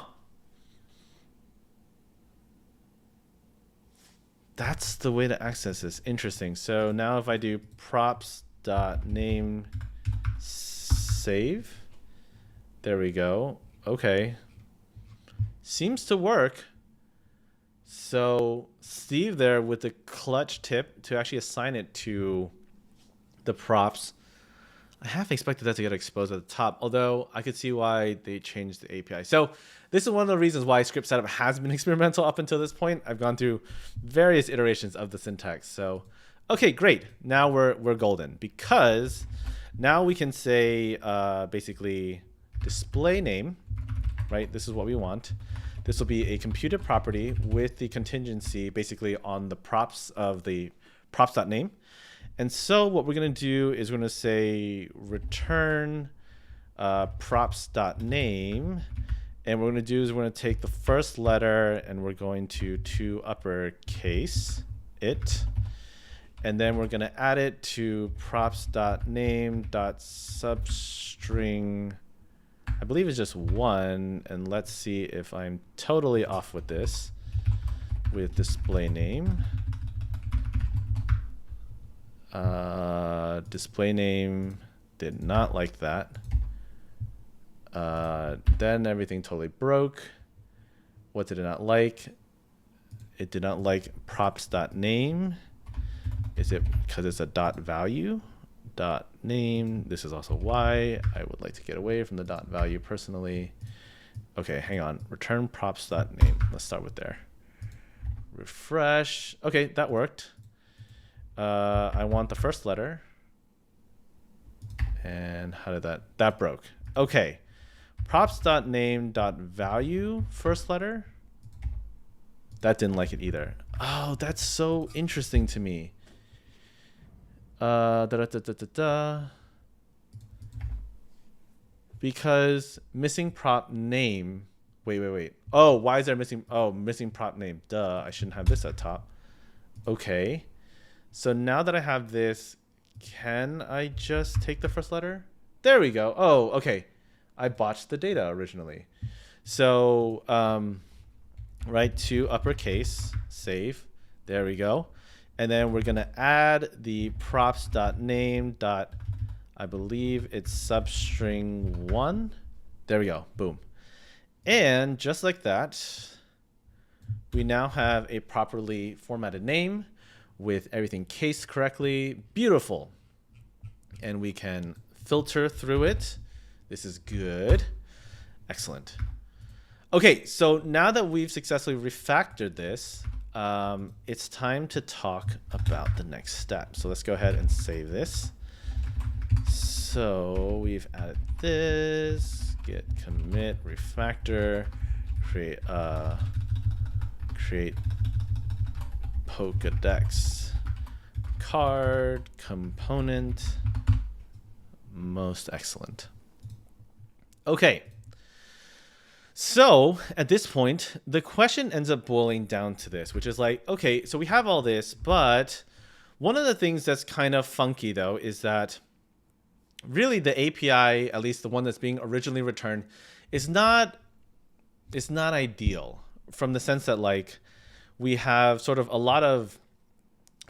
That's the way to access this. Interesting. So now if I do props.name save, there we go. Okay. Seems to work. So Steve there with the clutch tip to actually assign it to the props. I half expected that to get exposed at the top, although I could see why they changed the API. So this is one of the reasons why script setup has been experimental up until this point. I've gone through various iterations of the syntax. So, okay, great. Now we're golden, because now we can say basically display name, right? This is what we want. This will be a computed property with the contingency basically on the props of the props.name. And so what we're going to do is we're going to say return props.name. And what we're going to do is we're going to take the first letter and we're going to uppercase it. And then we're going to add it to props.name.substring. I believe it's just 1. And let's see if I'm totally off with this with display name. Display name did not like that. Then everything totally broke. What did it not like? It did not like props.name. Is it because it's a dot value? Dot name. This is also why I would like to get away from the dot value personally. Okay, hang on. Return props.name. Let's start with there. Refresh. Okay, that worked. I want the first letter. And how did that broke. Okay. Props.name.value first letter. That didn't like it either. Oh, that's so interesting to me. Because missing prop name. Wait. Oh, why is there missing? Oh, missing prop name. Duh, I shouldn't have this at top. Okay. So now that I have this, can I just take the first letter? There we go. Oh, okay. I botched the data originally. So, right, to uppercase, save. There we go. And then we're going to add the props.name. I believe it's substring 1. There we go. Boom. And just like that, we now have a properly formatted name with everything cased correctly. Beautiful. And we can filter through it. This is good. Excellent. Okay, so now that we've successfully refactored this, it's time to talk about the next step. So let's go ahead and save this. So we've added this, git commit, refactor, create Pokedex card component. Most excellent. Okay. So at this point, the question ends up boiling down to this, which is like, okay, so we have all this, but one of the things that's kind of funky though is that really the API, at least the one that's being originally returned, is not ideal from the sense that like we have sort of a lot of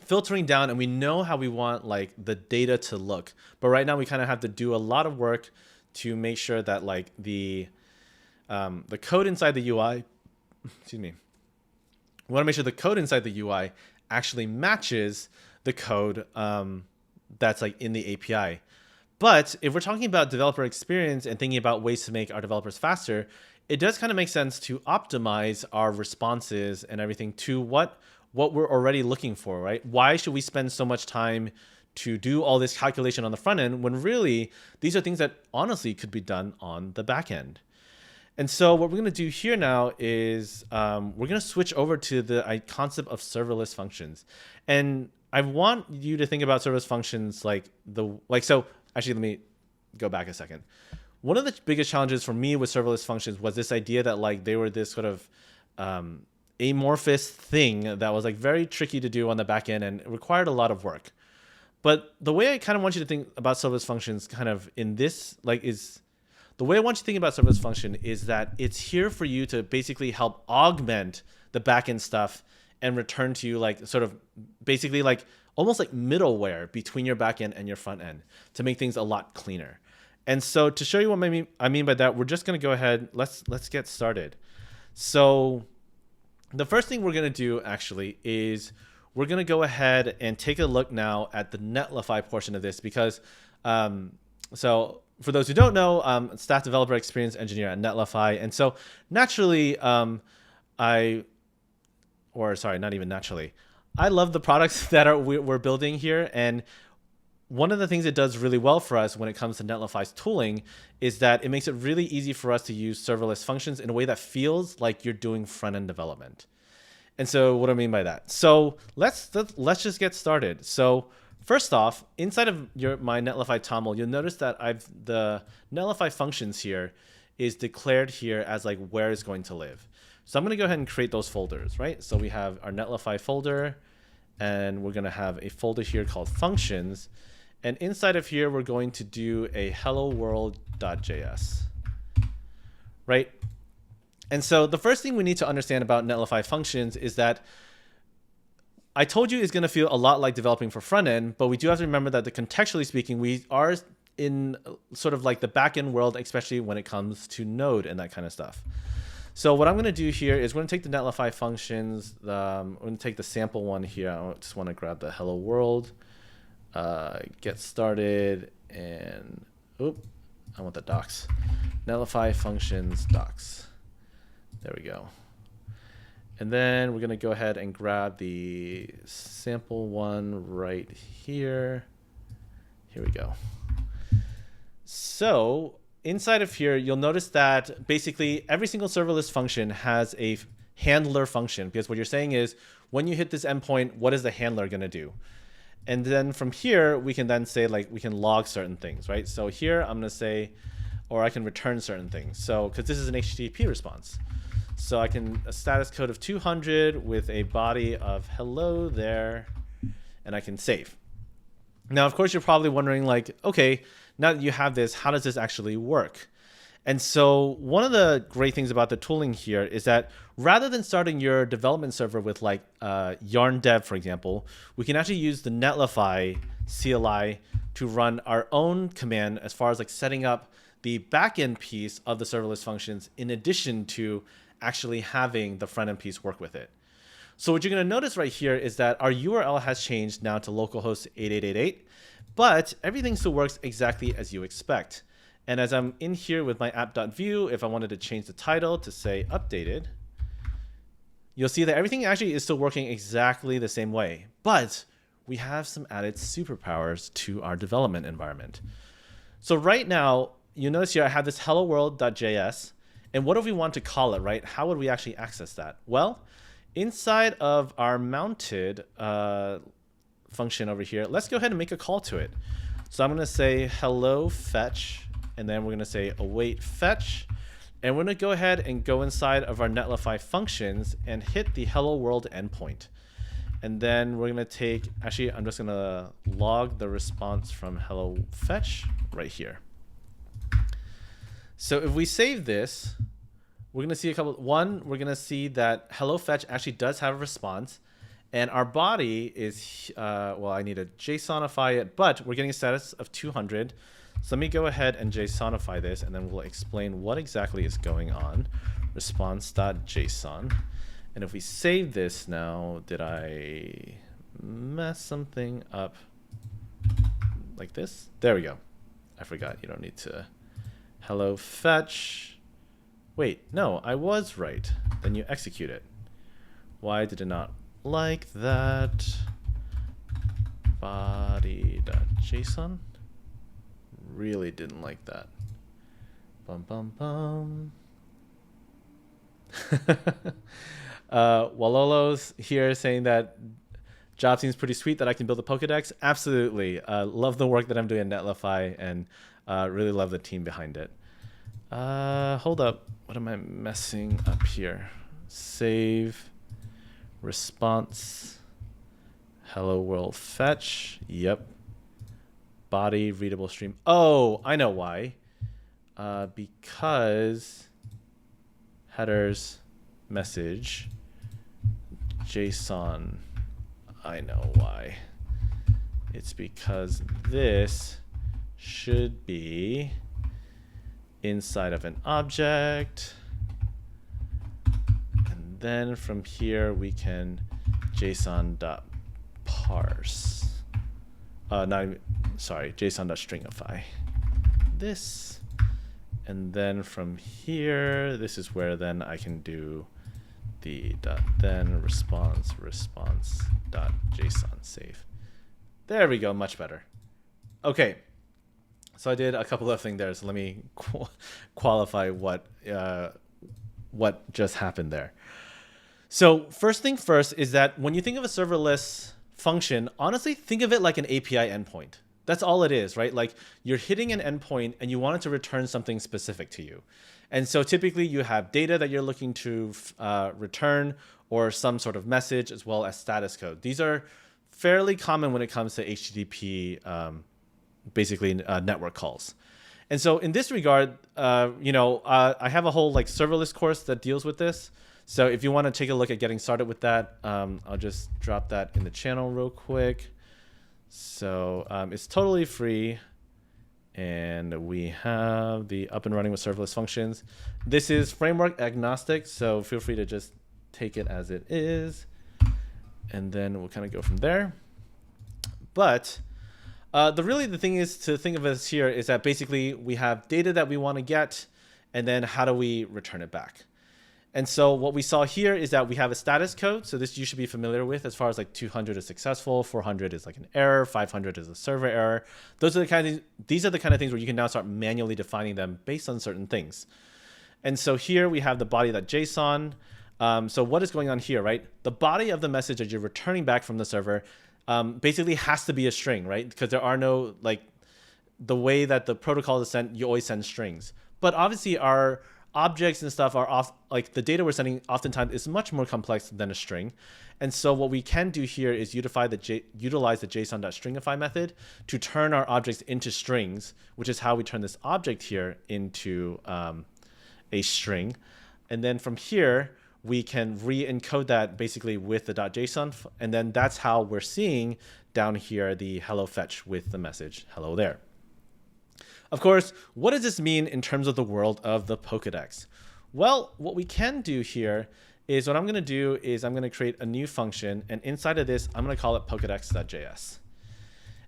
filtering down and we know how we want like the data to look. But right now we kind of have to do a lot of work to make sure that like the code inside the UI, excuse me, we want to make sure the code inside the UI actually matches the code that's like in the API. But if we're talking about developer experience and thinking about ways to make our developers faster, it does kind of make sense to optimize our responses and everything to what we're already looking for, right? Why should we spend so much time to do all this calculation on the front end, when really these are things that honestly could be done on the back end. And so what we're going to do here now is we're going to switch over to the concept of serverless functions. And I want you to think about serverless functions so actually, let me go back a second. One of the biggest challenges for me with serverless functions was this idea that like they were this sort of amorphous thing that was like very tricky to do on the back end and it required a lot of work. But the way I kind of want you to think about serverless functions kind of in this the way I want you to think about serverless function is that it's here for you to basically help augment the backend stuff and return to you like sort of basically like almost like middleware between your backend and your front end to make things a lot cleaner. And so to show you what I mean by that, we're just going to go ahead. Let's get started. So the first thing we're going to do actually is we're going to go ahead and take a look now at the Netlify portion of this because so for those who don't know, staff developer experience engineer at Netlify. And so naturally, I love the products that we're building here. And one of the things it does really well for us when it comes to Netlify's tooling is that it makes it really easy for us to use serverless functions in a way that feels like you're doing front-end development. And so what do I mean by that? So let's just get started. So first off, inside of my Netlify toml, you'll notice that the Netlify functions here is declared here as like where it's going to live. So I'm going to go ahead and create those folders, right? So we have our Netlify folder, and we're going to have a folder here called functions. And inside of here, we're going to do a hello world.js, right? And so the first thing we need to understand about Netlify functions is that I told you it's going to feel a lot like developing for front end, but we do have to remember that contextually speaking, we are in sort of like the backend world, especially when it comes to Node and that kind of stuff. So what I'm going to do here is we're going to take the Netlify functions. I'm going to take the sample one here. I just want to grab the hello world, get started, and I want the docs. Netlify functions docs. There we go. And then we're going to go ahead and grab the sample one right here. Here we go. So inside of here, you'll notice that basically every single serverless function has a handler function, because what you're saying is when you hit this endpoint, what is the handler going to do? And then from here, we can then say like we can log certain things, right? So here I'm going to say, or I can return certain things. So because this is an HTTP response. So I can a status code of 200 with a body of hello there, and I can save. Now, of course, you're probably wondering like, okay, now that you have this, how does this actually work? And so one of the great things about the tooling here is that rather than starting your development server with like yarn dev, for example, we can actually use the Netlify CLI to run our own command as far as like setting up the backend piece of the serverless functions in addition to actually having the front end piece work with it. So what you're going to notice right here is that our URL has changed now to localhost 8888, but everything still works exactly as you expect. And as I'm in here with my app.view, if I wanted to change the title to say updated, you'll see that everything actually is still working exactly the same way, but we have some added superpowers to our development environment. So right now, you notice here I have this hello world.js. And what if we want to call it, right? How would we actually access that? Well, inside of our mounted function over here, let's go ahead and make a call to it. So I'm going to say hello fetch, and then we're going to say await fetch. And we're going to go ahead and go inside of our Netlify functions and hit the hello world endpoint. And then we're going to take, actually, I'm just going to log the response from hello fetch right here. So if we save this, we're going to see we're going to see that hello fetch actually does have a response. And our body is, well, I need to JSONify it, but we're getting a status of 200. So let me go ahead and JSONify this, and then we'll explain what exactly is going on. Response.json. And if we save this now, did I mess something up like this? There we go. I forgot. You don't need to. Hello fetch. Wait, no, I was right. Then you execute it. Why did it not like that? body.json. Really didn't like that. Bum, bum, bum. Walolo's here saying that job seems pretty sweet, that I can build a Pokedex. Absolutely. Love the work that I'm doing at Netlify, and really love the team behind it. Hold up. What am I messing up here? Save. Response. Hello world fetch. Yep. Body readable stream. Oh, I know why. Because headers message JSON. I know why. It's because this should be inside of an object. And then from here we can JSON.parse. JSON.stringify this. And then from here, this is where then I can do the then response.json save. There we go, much better. Okay, so I did a couple of things there. So let me qualify what just happened there. So first thing first is that when you think of a serverless function, honestly, think of it like an API endpoint. That's all it is, right? Like you're hitting an endpoint and you want it to return something specific to you. And so typically you have data that you're looking to return, or some sort of message, as well as status code. These are fairly common when it comes to HTTP, network calls. And so in this regard, I have a whole serverless course that deals with this. So if you want to take a look at getting started with that, I'll just drop that in the channel real quick. So it's totally free, and we have the up and running with serverless functions. This is framework agnostic, so feel free to just take it as it is, and then we'll kind of go from there. But the thing is to think of this here is that basically we have data that we want to get, and then how do we return it back? And so what we saw here is that we have a status code. So this you should be familiar with, as far as 200 is successful, 400 is an error, 500 is a server error. These are the kind of things where you can now start manually defining them based on certain things. And so here we have the body.json. So what is going on here, right? The body of the message that you're returning back from the server basically has to be a string, right? Because there are no, the way that the protocol is sent, you always send strings. But obviously our objects and stuff are off, the data we're sending oftentimes is much more complex than a string. And so what we can do here is utilize the JSON.stringify method to turn our objects into strings, which is how we turn this object here into a string. And then from here, we can re-encode that basically with the .json. And then that's how we're seeing down here the hello fetch with the message hello there. Of course, what does this mean in terms of the world of the Pokedex? Well, what we can do here is what I'm going to do is I'm going to create a new function, and inside of this, I'm going to call it Pokedex.js.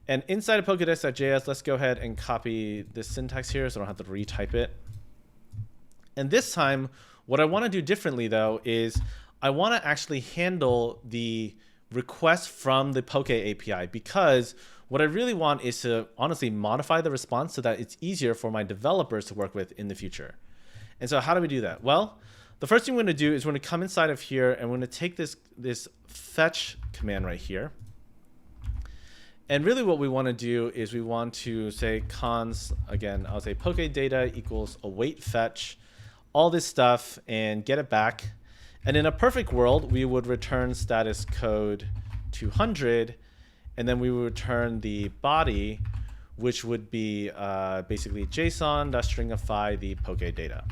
And inside of Pokedex.js, let's go ahead and copy this syntax here so I don't have to retype it. And this time, what I want to do differently, though, is I want to actually handle the request from the Poke API, because what I really want is to honestly modify the response so that it's easier for my developers to work with in the future. And so how do we do that? Well, the first thing we're going to do is we're going to come inside of here, and we're going to take this fetch command right here. And really what we want to do is we want to say cons, again, I'll say poke data equals await fetch, all this stuff, and get it back. And in a perfect world, we would return status code 200, and then we would return the body, which would be basically JSON.stringify the poke data.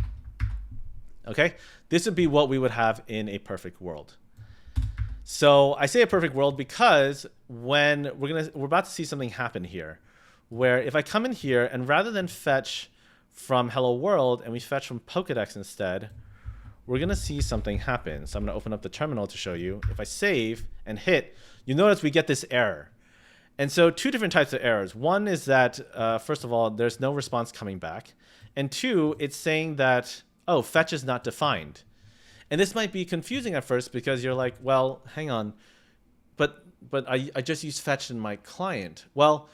Okay, this would be what we would have in a perfect world. So I say a perfect world because when we're about to see something happen here, where if I come in here and rather than fetch from hello world and we fetch from Pokedex instead, we're going to see something happen. So I'm going to open up the terminal to show you. If I save and hit, you notice we get this error. And so two different types of errors. One is that, first of all, there's no response coming back. And two, it's saying that, oh, fetch is not defined. And this might be confusing at first because you're like, well, hang on, but but I just use fetch in my client. Well,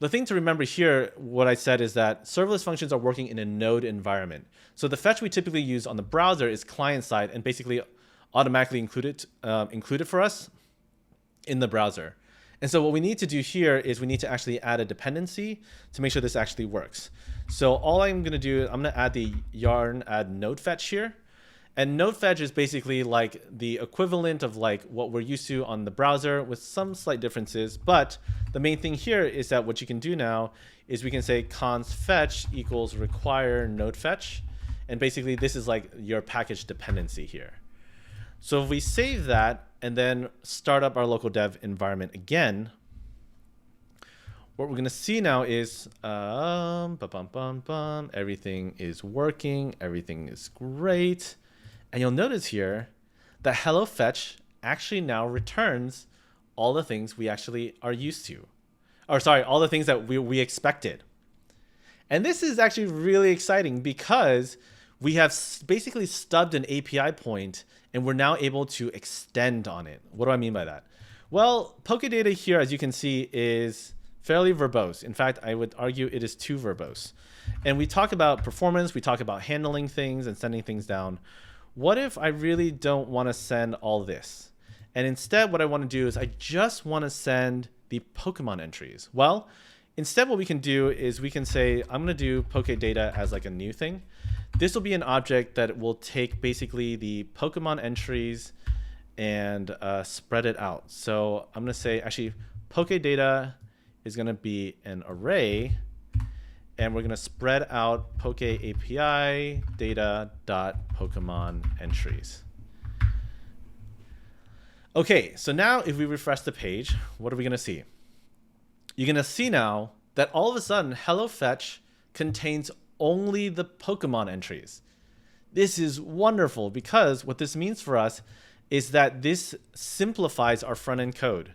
the thing to remember here, what I said is that serverless functions are working in a node environment. So the fetch we typically use on the browser is client side and basically automatically included for us in the browser. And so what we need to do here is we need to actually add a dependency to make sure this actually works. So all I'm going to do, I'm going to add the yarn add node fetch here. And node fetch is basically like the equivalent of like what we're used to on the browser with some slight differences. But the main thing here is that what you can do now is we can say const fetch equals require node fetch. And basically this is like your package dependency here. So if we save that and then start up our local dev environment again, what we're going to see now is everything is working. Everything is great. And you'll notice here that hello fetch actually now returns all the things we actually are used to. Or sorry, all the things that we expected. And this is actually really exciting because we have basically stubbed an API point and we're now able to extend on it. What do I mean by that? Well, Pokedata here, as you can see, is fairly verbose. In fact, I would argue it is too verbose. And we talk about performance, we talk about handling things and sending things down. What if I really don't want to send all this? And instead, what I want to do is I just want to send the Pokemon entries. Well, instead what we can do is we can say, I'm going to do Pokedata as like a new thing. This will be an object that will take basically the Pokemon entries and spread it out. So I'm going to say actually Pokedata is going to be an array. And we're going to spread out Poke API data dot Pokemon entries. Okay, so now if we refresh the page, what are we going to see? You're going to see now that all of a sudden HelloFetch contains only the Pokemon entries. This is wonderful because what this means for us is that this simplifies our front end code.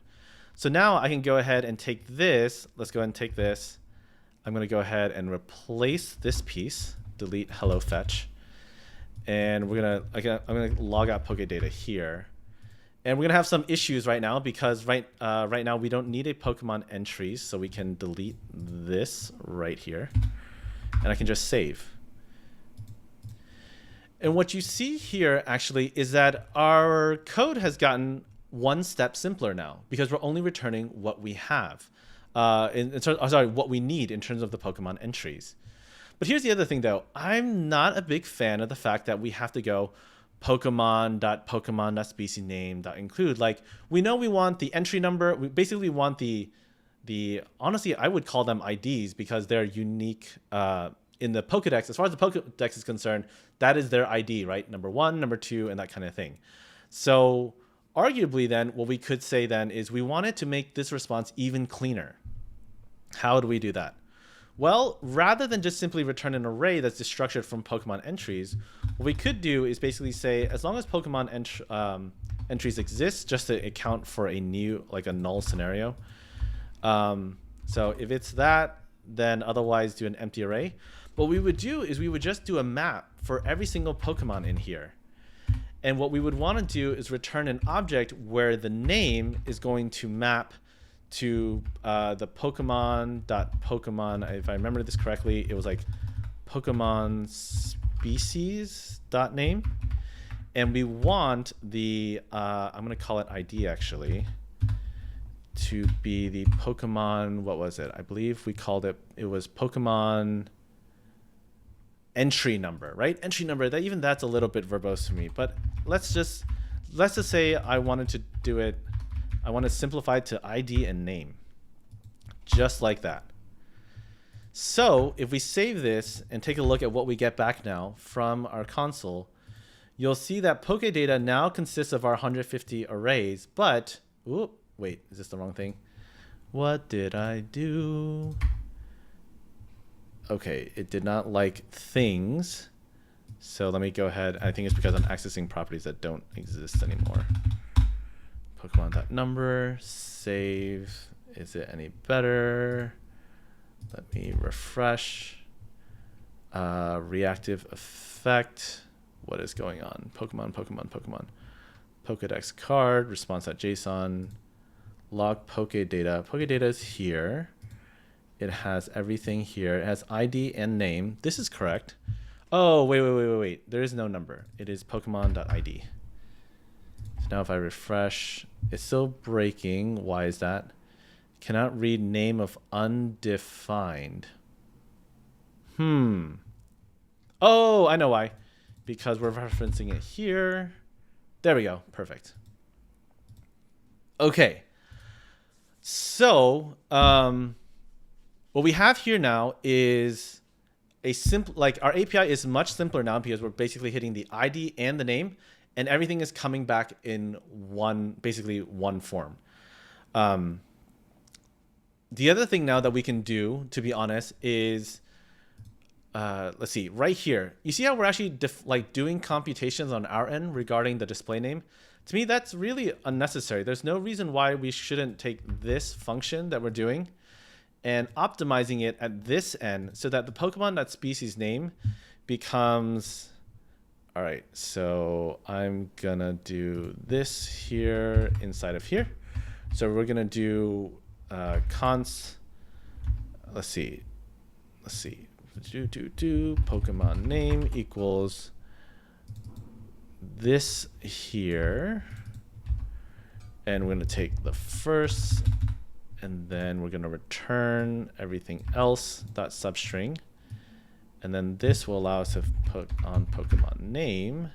So now I can go ahead and take this. Let's go ahead and take this. I'm going to go ahead and replace this piece, delete hello fetch. And we're going to, I'm going to log out Pokedata here. And we're going to have some issues right now because right now we don't need a Pokemon entries. So we can delete this right here. And I can just save. And what you see here actually is that our code has gotten one step simpler now because we're only returning what we have. What we need in terms of the Pokemon entries. But here's the other thing though. I'm not a big fan of the fact that we have to go Pokemon.Pokemon.species_name.include. Like we know we want the entry number. We basically want the honestly, I would call them IDs because they're unique in the Pokedex. As far as the Pokedex is concerned, that is their ID, right? Number 1, number 2, and that kind of thing. So arguably then, what we could say then is we wanted to make this response even cleaner. How do we do that? Well, rather than just simply return an array that's destructured from Pokemon entries, what we could do is basically say, as long as Pokemon entries exist, just to account for a new, like a null scenario. So if it's that, then otherwise do an empty array. What we would do is we would just do a map for every single Pokemon in here. And what we would want to do is return an object where the name is going to map to the Pokemon.Pokemon. If I remember this correctly, it was like Pokemon species.name. And we want the, I'm going to call it ID actually, to be the Pokemon, what was it? I believe we called it, it was Pokemon entry number, right? Entry number, that's a little bit verbose to me, but let's just say I wanted to do it, I want to simplify it to ID and name, just like that. So if we save this and take a look at what we get back now from our console, you'll see that Pokedata now consists of our 150 arrays, but, wait, is this the wrong thing? What did I do? Okay, it did not like things. So let me go ahead. I think it's because I'm accessing properties that don't exist anymore. Pokemon.number, save. Is it any better? Let me refresh. Reactive effect. What is going on? Pokemon. Pokedex card, response.json. log Pokedata. Pokedata is here. It has everything here. It has ID and name. This is correct. Oh, wait. There is no number. It is Pokemon.id. So now if I refresh, it's still breaking. Why is that? Cannot read name of undefined. Oh, I know why. Because we're referencing it here. There we go. Perfect. Okay. So, what we have here now is a simple, like our API is much simpler now because we're basically hitting the ID and the name, and everything is coming back in basically one form. The other thing now that we can do, to be honest, is, let's see, right here. You see how we're actually doing computations on our end regarding the display name? To me, that's really unnecessary. There's no reason why we shouldn't take this function that we're doing and optimizing it at this end so that the Pokemon.species name becomes, all right, so I'm gonna do this here inside of here. So we're gonna do const, let's see, Pokemon name equals this here, and we're gonna take the first, and then we're gonna return everything else dot substring, and then this will allow us to put on Pokemon name.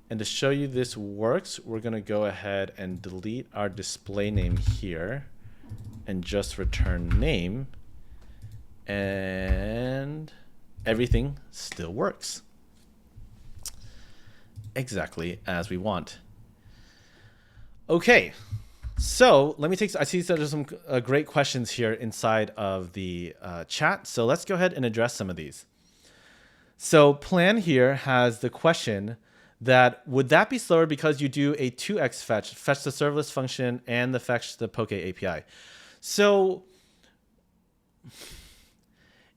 And to show you this works, we're gonna go ahead and delete our display name here and just return name, and everything still works exactly as we want. Okay, so let me I see there's some great questions here inside of the chat, so let's go ahead and address some of these. So Plan here has the question that would that be slower because you do a 2x fetch the serverless function and the fetch the Poke API. So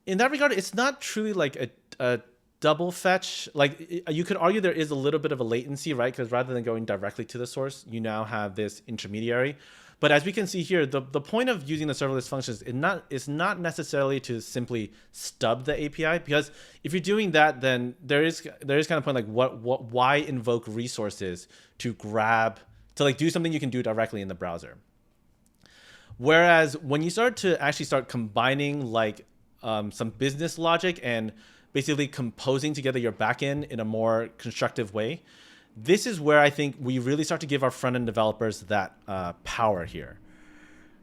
in that regard, it's not truly like a double fetch. Like you could argue there is a little bit of a latency, right? Because rather than going directly to the source, you now have this intermediary. But as we can see here, the point of using the serverless functions is not necessarily to simply stub the API, because if you're doing that, then there is kind of point like why invoke resources to like do something you can do directly in the browser. Whereas when you start combining like some business logic and basically composing together your backend in a more constructive way, this is where I think we really start to give our front-end developers that power here.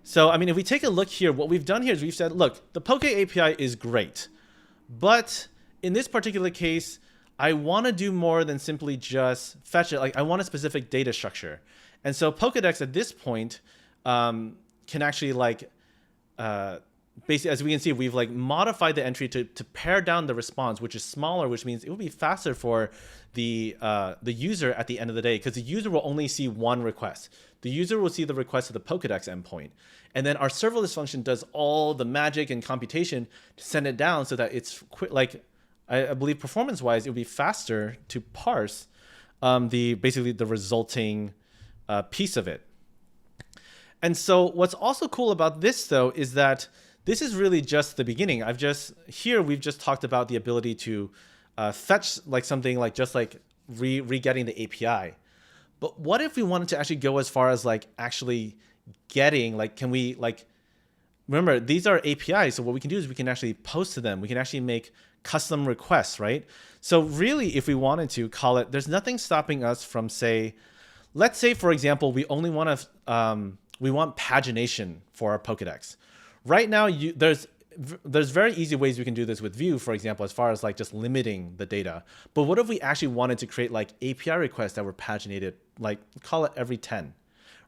So, I mean, if we take a look here, what we've done here is we've said, look, the Poke API is great, but in this particular case, I want to do more than simply just fetch it. Like, I want a specific data structure. And so Pokedex at this point can actually like, basically, as we can see, we've like modified the entry to pare down the response, which is smaller, which means it will be faster for the user at the end of the day, because the user will only see one request. The user will see the request to the Pokedex endpoint, and then our serverless function does all the magic and computation to send it down so that it's quick. Like I believe performance-wise, it will be faster to parse basically the resulting piece of it. And so what's also cool about this though is that this is really just the beginning. We've just talked about the ability to fetch like something like just like re-getting the API. But what if we wanted to actually go as far as like actually getting, like, can we like, remember these are APIs. So what we can do is we can actually post to them. We can actually make custom requests, right? So really, if we wanted to call it, there's nothing stopping us from let's say, for example, we only want to, we want pagination for our Pokedex. Right now, there's very easy ways we can do this with Vue, for example, as far as like just limiting the data. But what if we actually wanted to create like API requests that were paginated, like call it every 10,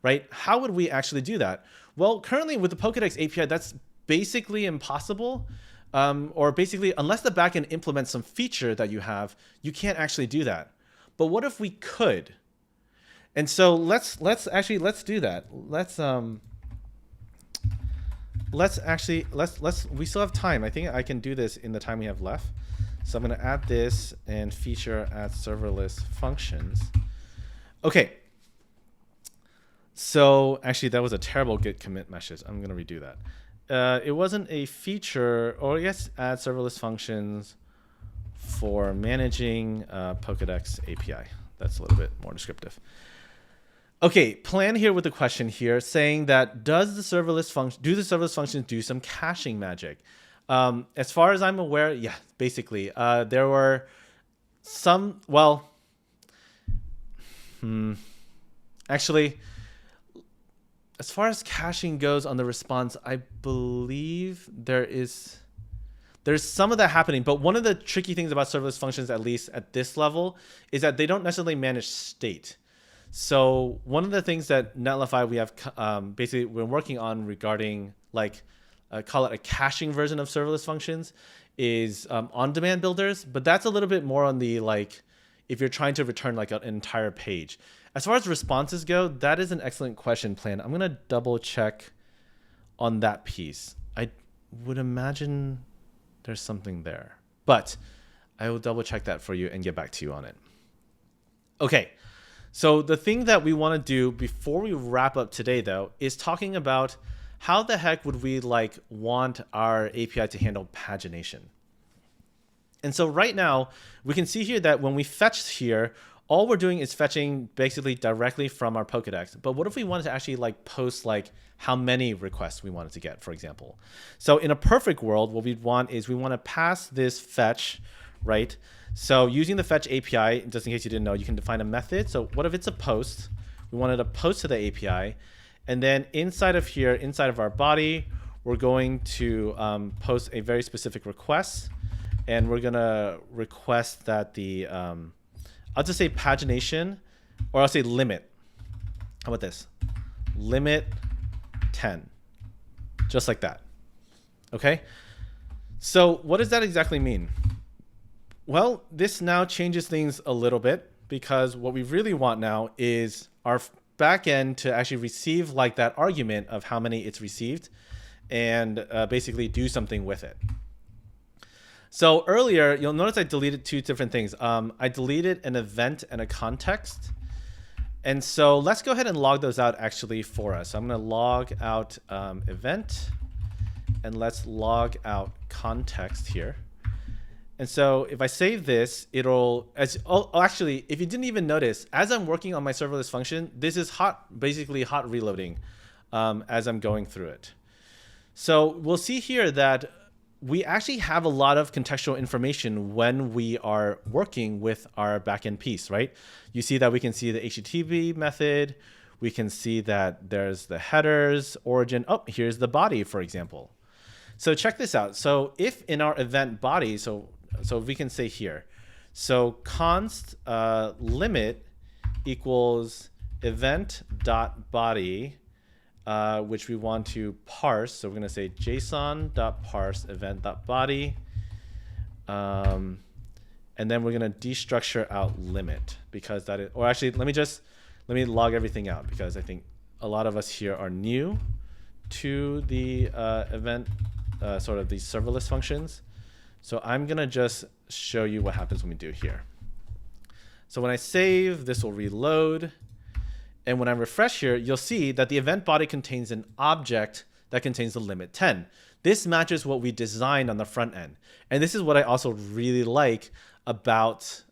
right? How would we actually do that? Well, currently with the Pokedex API, that's basically impossible. Or basically, unless the backend implements some feature that you have, you can't actually do that. But what if we could? And so let's do that. We still have time. I think I can do this in the time we have left. So I'm going to add this and feature add serverless functions. Okay. So actually, that was a terrible git commit message. I'm going to redo that. It wasn't a feature, or yes, add serverless functions for managing Pokedex API. That's a little bit more descriptive. Okay, plan here with the question here saying that do the serverless functions do some caching magic? As far as I'm aware, yeah, basically. There were some, well, actually, as far as caching goes on the response, I believe there's some of that happening, but one of the tricky things about serverless functions, at least at this level, is that they don't necessarily manage state. So one of the things that Netlify we have basically we're working on regarding like call it a caching version of serverless functions is on-demand builders, but that's a little bit more on the like if you're trying to return like an entire page. As far as responses go, that is an excellent question, Plan. I'm gonna double check on that piece. I would imagine there's something there, but I will double check that for you and get back to you on it. Okay. So the thing that we want to do before we wrap up today, though, is talking about how the heck would we like want our API to handle pagination. And so right now, we can see here that when we fetch here, all we're doing is fetching basically directly from our Pokedex. But what if we wanted to actually like post like how many requests we wanted to get, for example? So in a perfect world, what we'd want is we want to pass this fetch, right? So using the fetch API, just in case you didn't know, you can define a method. So what if it's a post? We wanted to post to the API. And then inside of here, inside of our body, we're going to post a very specific request. And we're going to request that the, I'll just say pagination, or I'll say limit. How about this? Limit 10. Just like that. Okay? So what does that exactly mean? Well, this now changes things a little bit because what we really want now is our backend to actually receive like that argument of how many it's received and basically do something with it. So earlier, you'll notice I deleted two different things. I deleted an event and a context. And so let's go ahead and log those out actually for us. So I'm going to log out event and let's log out context here. And so if I save this, it'll, actually, if you didn't even notice, as I'm working on my serverless function, this is basically hot reloading as I'm going through it. So we'll see here that we actually have a lot of contextual information when we are working with our backend piece, right? You see that we can see the HTTP method. We can see that there's the headers, origin. Oh, here's the body, for example. So check this out. So if in our event body, so we can say here, so const limit equals event.body, which we want to parse. So we're going to say json.parse event.body. And then we're going to destructure out limit because that is, or actually, let me log everything out because I think a lot of us here are new to the event, sort of these serverless functions. So I'm going to just show you what happens when we do here. So when I save, this will reload. And when I refresh here, you'll see that the event body contains an object that contains the limit 10. This matches what we designed on the front end. And this is what I also really like about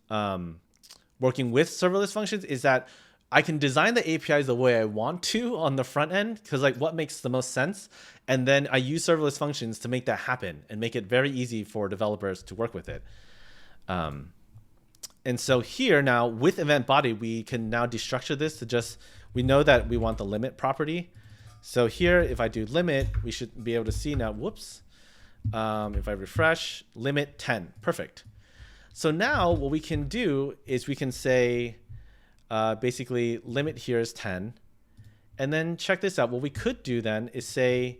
working with serverless functions is that I can design the APIs the way I want to on the front end because like what makes the most sense. And then I use serverless functions to make that happen and make it very easy for developers to work with it. And so here now with event body, we can now destructure this to just, we know that we want the limit property. So here, if I do limit, we should be able to see now, whoops. If I refresh, limit 10, perfect. So now what we can do is we can say, basically limit here is 10. And then check this out. What we could do then is say,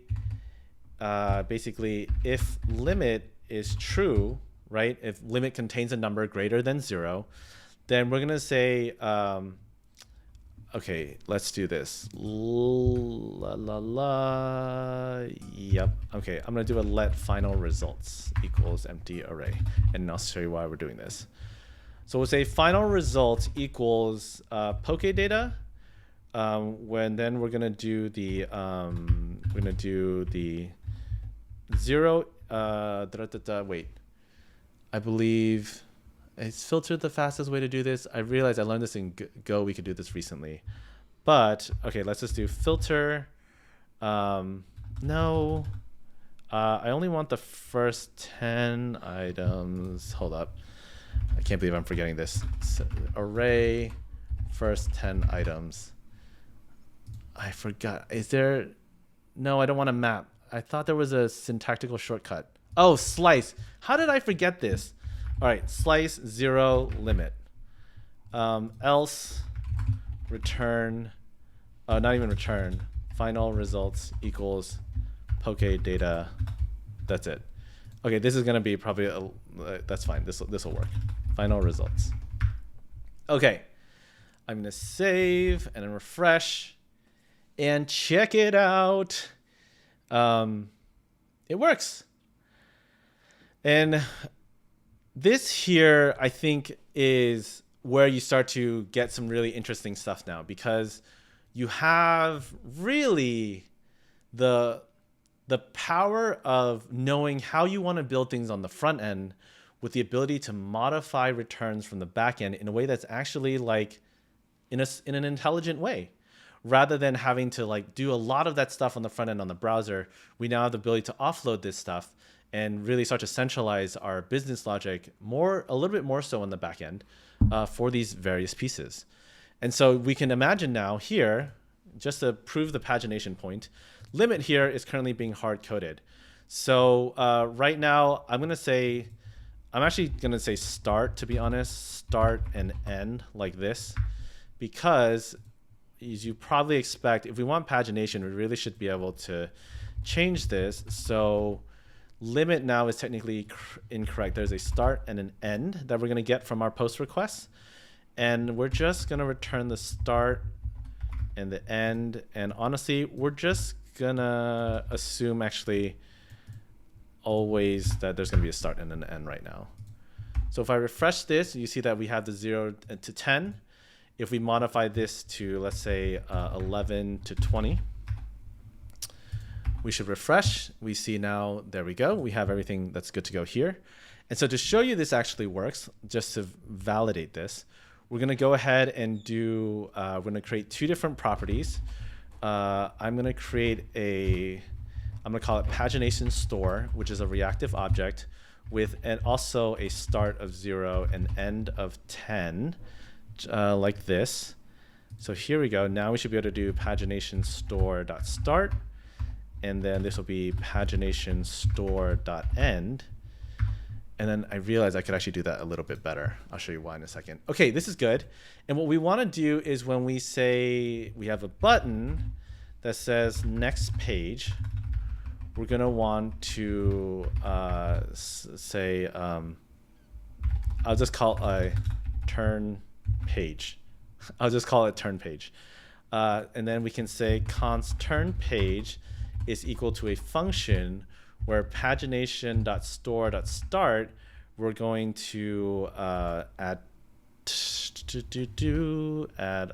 basically if limit is true, right? If limit contains a number greater than 0, then we're going to say, okay, let's do this. Yep. Okay, I'm going to do a let final results equals empty array. And I'll show you why we're doing this. So we'll say final result equals Pokedata Then we're gonna do the zero. Wait, I believe it's filtered the fastest way to do this. I realized I learned this in Go. We could do this recently, but okay, let's just do filter. No, I only want the first 10 items. Hold up, I can't believe I'm forgetting this. So, array, first 10 items. I forgot. Is there? No, I don't want a map. I thought there was a syntactical shortcut. Oh, slice. How did I forget this? All right, slice 0 limit. Else return, not even return, final results equals poke data. That's it. Okay, this is gonna be probably that's fine. This will work. Final results. Okay, I'm gonna save and then refresh and check it out. It works. And this here, I think, is where you start to get some really interesting stuff now, because you have really the power of knowing how you want to build things on the front end with the ability to modify returns from the back end in a way that's actually like in an intelligent way. Rather than having to like do a lot of that stuff on the front end on the browser, we now have the ability to offload this stuff and really start to centralize our business logic a little bit more so on the back end for these various pieces. And so we can imagine now here, just to prove the pagination point, limit here is currently being hard coded. So right now I'm actually gonna say start, to be honest, start and end like this, because as you probably expect, if we want pagination, we really should be able to change this. So limit now is technically incorrect. There's a start and an end that we're going to get from our post requests. And we're just going to return the start and the end. And honestly, we're just going to assume actually always that there's going to be a start and an end right now. So if I refresh this, you see that we have the 0 to 10. If we modify this to, let's say, 11 to 20, we should refresh. We see now, there we go. We have everything that's good to go here. And so to show you this actually works, just to validate this, we're going to go ahead and do, we're going to create two different properties. I'm going to create I'm going to call it pagination store, which is a reactive object with also a start of 0 and end of 10. Like this. So here we go. Now we should be able to do pagination store.start, and then this will be pagination store.end. And then I realized I could actually do that a little bit better. I'll show you why in a second. Okay, this is good. And what we want to do is when we say we have a button that says next page, we're going to want to say, I'll just call a turn page. I'll just call it turn page. And then we can say const turn page is equal to a function where pagination.store.start, we're going to add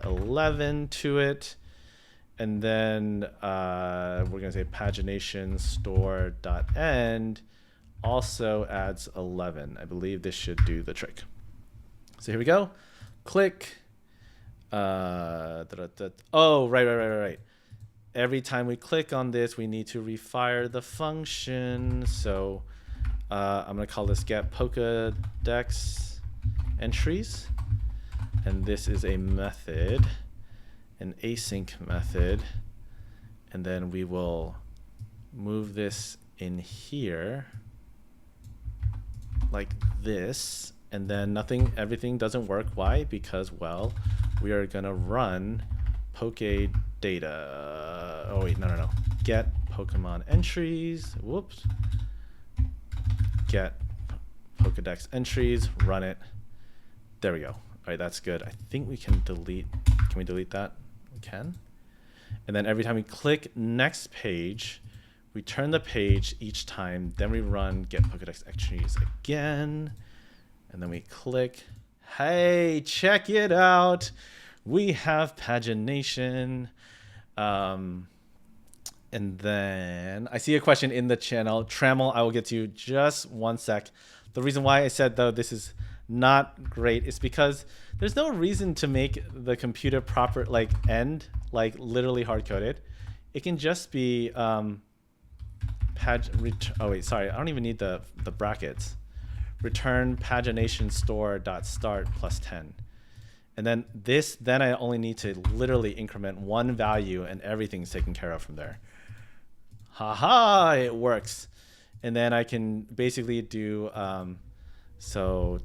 11 to it. And then we're going to say pagination store.end also adds 11. I believe this should do the trick. So here we go. Click. Oh, right. Every time we click on this, we need to refire the function. So I'm going to call this get Pokedex entries. And this is a method, an async method. And then we will move this in here like this. And then everything doesn't work. Why? Because, well, we are going to run Poke data. Oh, wait, no. Get Pokemon entries. Whoops. Get Pokedex entries. Run it. There we go. All right, that's good. I think we can delete. Can we delete that? We can. And then every time we click next page, we turn the page each time. Then we run get Pokedex entries again. And then we click. Hey, check it out. we have pagination. And then I see a question in the channel. Trammel, I will get to you just one sec. The reason why I said, though, this is not great is because there's no reason to make the computer proper, like end, like literally hard-coded. It can just be oh wait, sorry. I don't even need the brackets. Return pagination store dot start plus 10. And then this, then I only need to literally increment one value and everything's taken care of from there. Haha, it works. And then I can basically do, so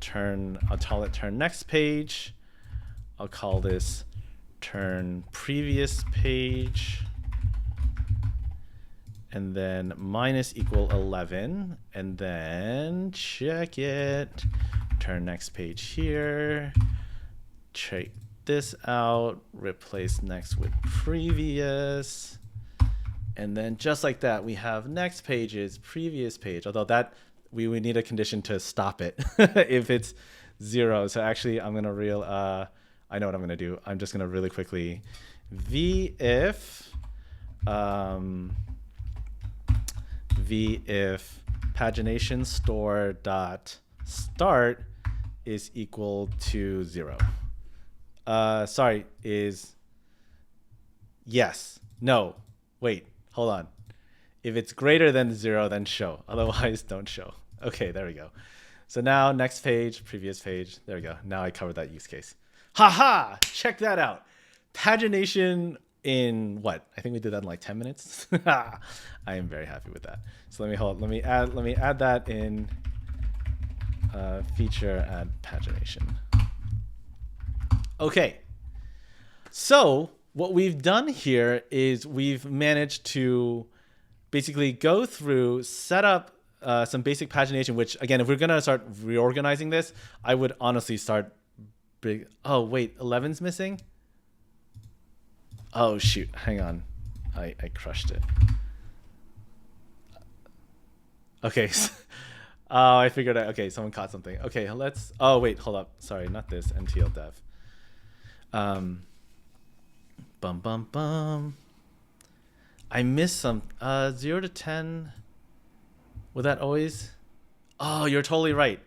I'll call it turn next page. I'll call this turn previous page. And then minus equal 11. And then check it. Turn next page here. Check this out. Replace next with previous. And then just like that, we have next page is previous page. Although that we would need a condition to stop it if it's 0. So actually, I'm gonna I know what I'm gonna do. I'm just gonna really quickly if pagination store dot start is equal to 0. Sorry, is yes. No, wait. Hold on. If it's greater than 0, then show. Otherwise, don't show. Okay, there we go. So now next page, previous page. There we go. Now I covered that use case. Haha! Check that out. Pagination in what? I think we did that in like 10 minutes. I am very happy with that. So let me add that in feature add pagination. Okay. So what we've done here is we've managed to basically go through, set up some basic pagination, which again, if we're going to start reorganizing this, I would honestly start big. Oh, wait, 11's missing? Oh, shoot. Hang on. I crushed it. Okay. Oh, I figured out. Okay, someone caught something. Okay, let's. Oh, wait, hold up. Sorry, not this. MTL dev. I missed some 0 to 10. Would that always? Oh, you're totally right.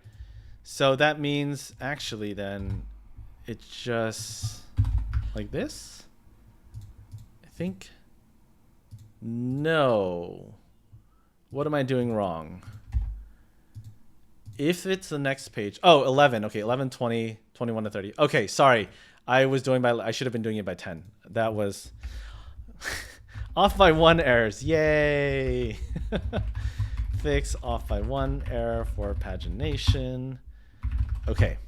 So that means actually then it's just like this. I think. No. What am I doing wrong? If it's the next page. Oh, 11. Okay, 11, 20, 21 to 30. Okay, sorry. I should have been doing it by 10. That was off by 1 errors. Yay. Fix off by 1 error for pagination. Okay,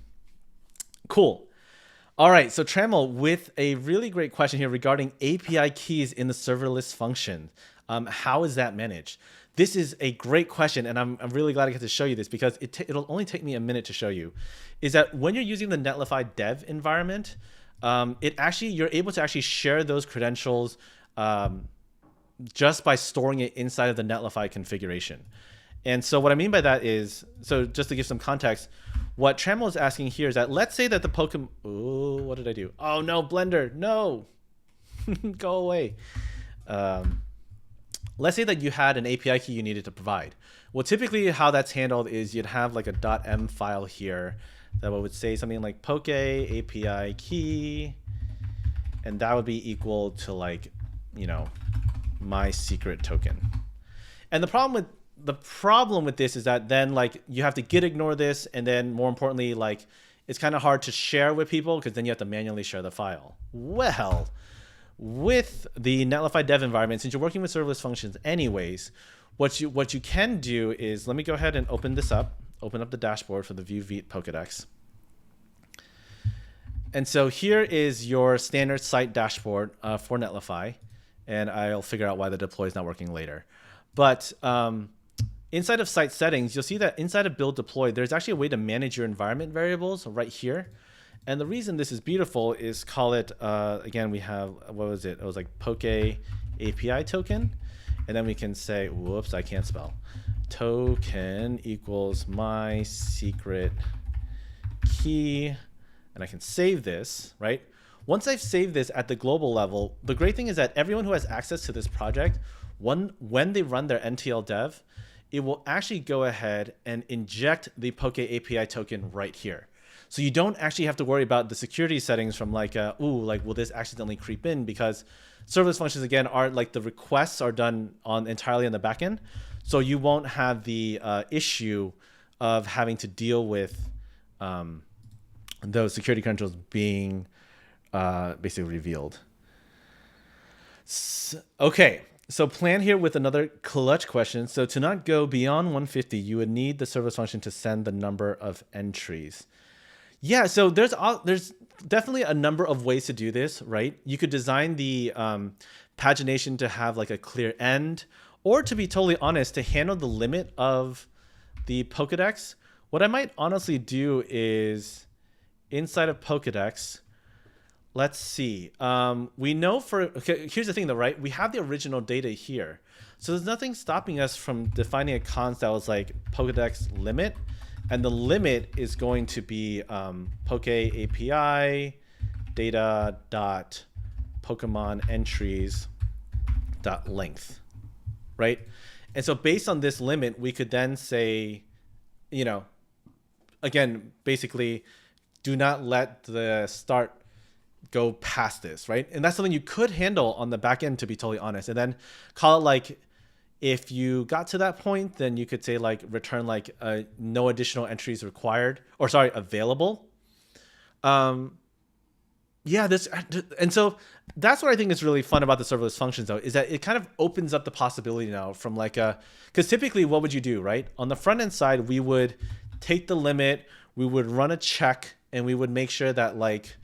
cool. All right, so Trammel with a really great question here regarding API keys in the serverless function. How is that managed? This is a great question, and I'm really glad I get to show you this because it'll only take me a minute to show you. Is that when you're using the Netlify dev environment, you're able to actually share those credentials just by storing it inside of the Netlify configuration. And so what I mean by that is, so just to give some context, what Trammel is asking here is that let's say that the Pokemon, oh, what did I do? Oh no, Blender, no, go away. Let's say that you had an API key you needed to provide. Well, typically how that's handled is you'd have like a .m file here that would say something like poke API key, and that would be equal to like, you know, my secret token. And the problem with this is that then like you have to git ignore this, and then more importantly, like it's kind of hard to share with people because then you have to manually share the file. Well, with the Netlify dev environment, since you're working with serverless functions anyways, what you can do is, let me go ahead and open this up, open up the dashboard for the Vue Vite Pokedex. And so here is your standard site dashboard for Netlify, and I'll figure out why the deploy is not working later. But inside of site settings, you'll see that inside of build deploy, there's actually a way to manage your environment variables right here. And the reason this is beautiful is call it, again, we have, what was it? It was like Poke API token. And then we can say, whoops, I can't spell. Token equals my secret key. And I can save this, right? once I've saved this at the global level, the great thing is that everyone who has access to this project, when they run their NTL dev, it will actually go ahead and inject the Poke API token right here. So you don't actually have to worry about the security settings from like, will this accidentally creep in? Because serverless functions, again, are like the requests are done entirely on the backend. So you won't have the issue of having to deal with those security credentials being basically revealed. Okay, so plan here with another clutch question. So to not go beyond 150, you would need the serverless function to send the number of entries. Yeah, so there's definitely a number of ways to do this, right? You could design the pagination to have like a clear end, or to be totally honest, to handle the limit of the Pokedex. What I might honestly do is inside of Pokedex, let's see. We know okay, here's the thing though, right? We have the original data here. So there's nothing stopping us from defining a const that was like Pokedex limit. And the limit is going to be Poke API data dot Pokemon entries dot length, right? And so based on this limit, we could then say, again, basically, do not let the start go past this, right? And that's something you could handle on the back end, to be totally honest, and then call it like, if you got to that point, then you could say like return like no additional entries required, or sorry, available. And so that's what I think is really fun about the serverless functions though, is that it kind of opens up the possibility now from like because typically what would you do, right? On the front end side, we would take the limit, we would run a check, and we would make sure that like,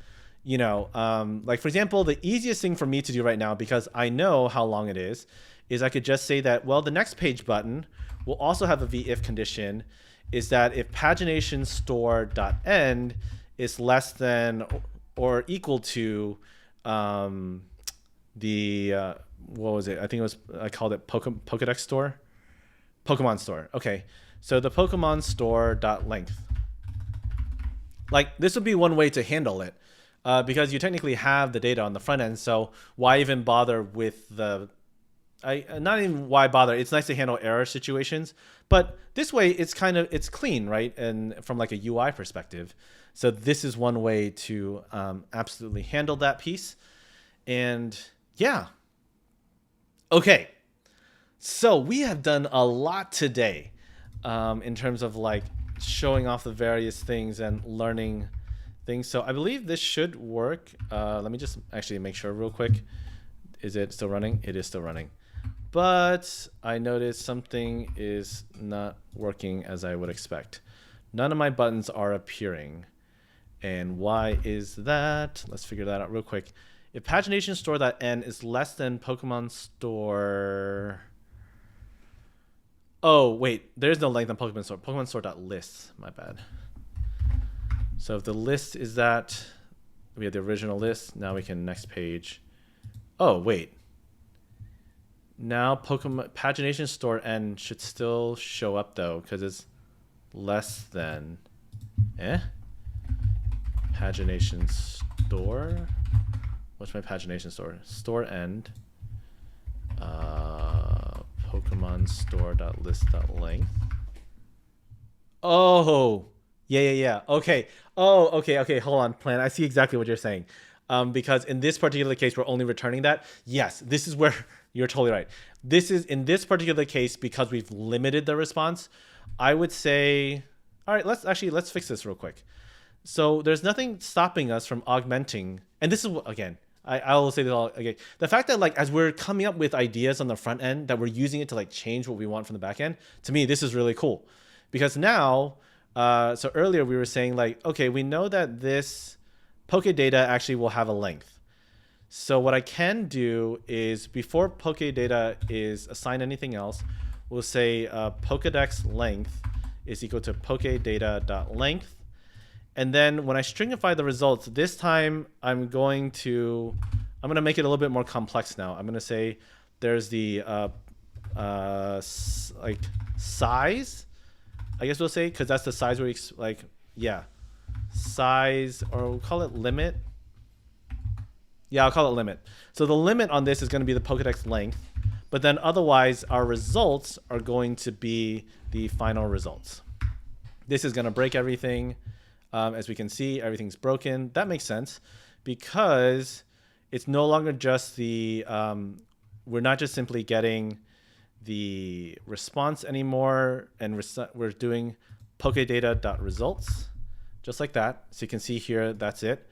like for example, the easiest thing for me to do right now, because I know how long it is I could just say that, well, the next page button will also have a if condition, is that if pagination store.end is less than or equal to what was it? I think it was, I called it Pokedex store? Pokemon store. Okay. So the Pokemon store.length. Like this would be one way to handle it because you technically have the data on the front end. So why even bother with not even why bother. It's nice to handle error situations, but this way it's clean, right? And from like a UI perspective. So this is one way to absolutely handle that piece. And yeah. Okay. So we have done a lot today in terms of like showing off the various things and learning things. So I believe this should work. Let me just actually make sure real quick. Is it still running? It is still running. But I noticed something is not working as I would expect. None of my buttons are appearing. And why is that? Let's figure that out real quick. If pagination store.n is less than Pokemon store... Oh, wait. There's no length on Pokemon store. Pokemon store.list. My bad. So if the list is that... We have the original list. Now we can next page. Oh, wait. Now Pokemon pagination store n should still show up though, because it's less than pagination store. What's my pagination store? Store end Pokemon store.list.length. Oh, yeah. Okay. Oh, okay. Hold on, plan. I see exactly what you're saying. Because in this particular case, we're only returning that. Yes, this is where you're totally right. This is in this particular case, because we've limited the response, I would say, all right, let's fix this real quick. So there's nothing stopping us from augmenting. And this is, again, I will say this all again. The fact that like, as we're coming up with ideas on the front end, that we're using it to like change what we want from the back end, to me, this is really cool. Because now, so earlier we were saying like, okay, we know that this Poke data actually will have a length. So what I can do is, before Poke data is assigned anything else, we'll say Pokedex length is equal to Poke data.length. And then when I stringify the results, this time I'm going to make it a little bit more complex now. I'm going to say there's the like size, I guess we'll say, because that's the size where we size, or we'll call it limit. Yeah, I'll call it limit. So the limit on this is going to be the Pokedex length, but then otherwise our results are going to be the final results. This is going to break everything. As we can see, everything's broken. That makes sense because it's no longer just the, we're not just simply getting the response anymore, and we're doing pokedata.results, just like that. So you can see here, that's it.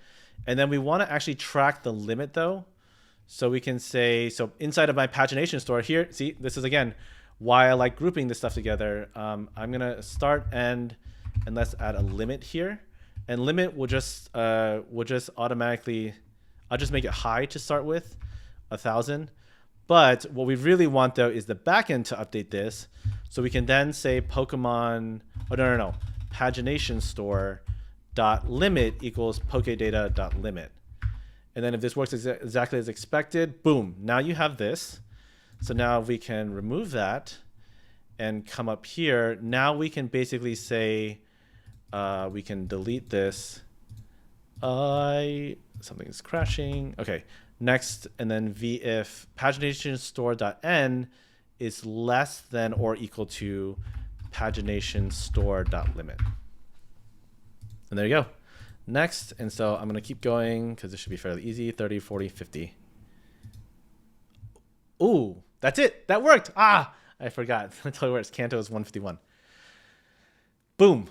And then we want to actually track the limit though. So we can say, so inside of my pagination store here, see, this is again, why I like grouping this stuff together. I'm going to start and let's add a limit here. And limit will just automatically, I'll just make it high to start with, 1,000. But what we really want though is the backend to update this. So we can then say Pokemon, oh no, pagination store dot limit equals pokedata dot limit. And then if this works exactly as expected, boom, now you have this. So now we can remove that and come up here. Now we can basically say, we can delete this. Something's crashing. Okay, next, and then if pagination store.n is less than or equal to pagination store.limit. And there you go. Next, and so I'm going to keep going because this should be fairly easy. 30, 40, 50. Ooh, that's it. That worked. Ah, I forgot. I'll tell you where it's Canto is 151. Boom.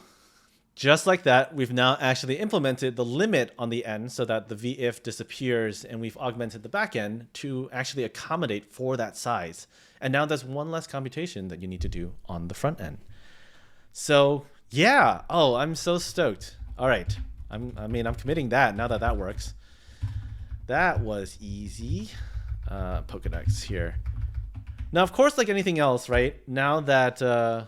Just like that, we've now actually implemented the limit on the end so that the VIF disappears, and we've augmented the backend to actually accommodate for that size. And now there's one less computation that you need to do on the front end. So yeah, oh, I'm so stoked. All right, I'm committing that now that that works. That was easy. Pokedex here. Now, of course, like anything else, right? Now that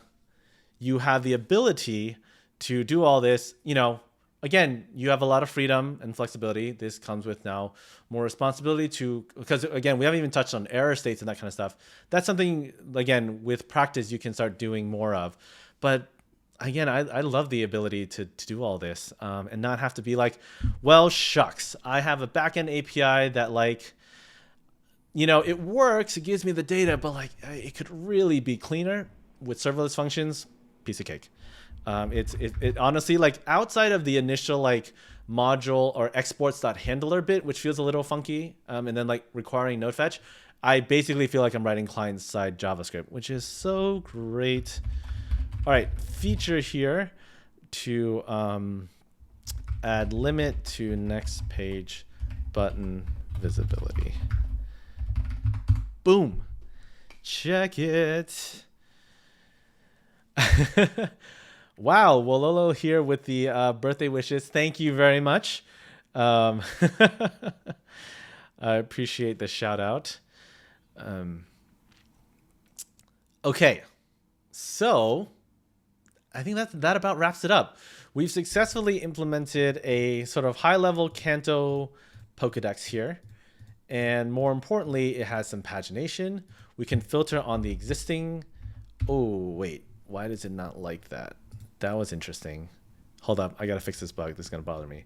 you have the ability to do all this, you know, again, you have a lot of freedom and flexibility. This comes with now more responsibility to, because again, we haven't even touched on error states and that kind of stuff. That's something, again, with practice, you can start doing more of. But again, I love the ability to do all this and not have to be like, well, shucks, I have a backend API that like, you know, it works, it gives me the data, but like it could really be cleaner with serverless functions, piece of cake. It honestly, like outside of the initial like module or exports.handler bit, which feels a little funky, and then like requiring node fetch, I basically feel like I'm writing client-side JavaScript, which is so great. All right, feature here to add limit to next page button visibility. Boom. Check it. Wow, Wololo here with the birthday wishes. Thank you very much. I appreciate the shout out. Okay, so I think that about wraps it up. We've successfully implemented a sort of high-level Canto Pokedex here. And more importantly, it has some pagination. We can filter on the existing. Oh, wait. Why does it not like that? That was interesting. Hold up. I got to fix this bug. This is going to bother me.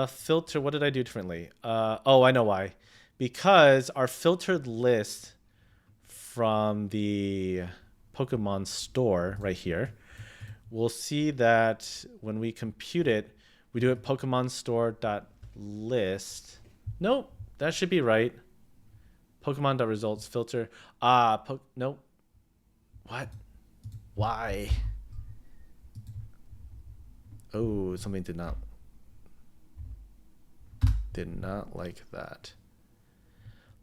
Filter. What did I do differently? Oh, I know why. Because our filtered list from the Pokemon store right here, we'll see that when we compute it, we do it Pokemon store.list. Nope. That should be right. Pokemon.results filter. Nope. What? Why? Oh, something did not like that.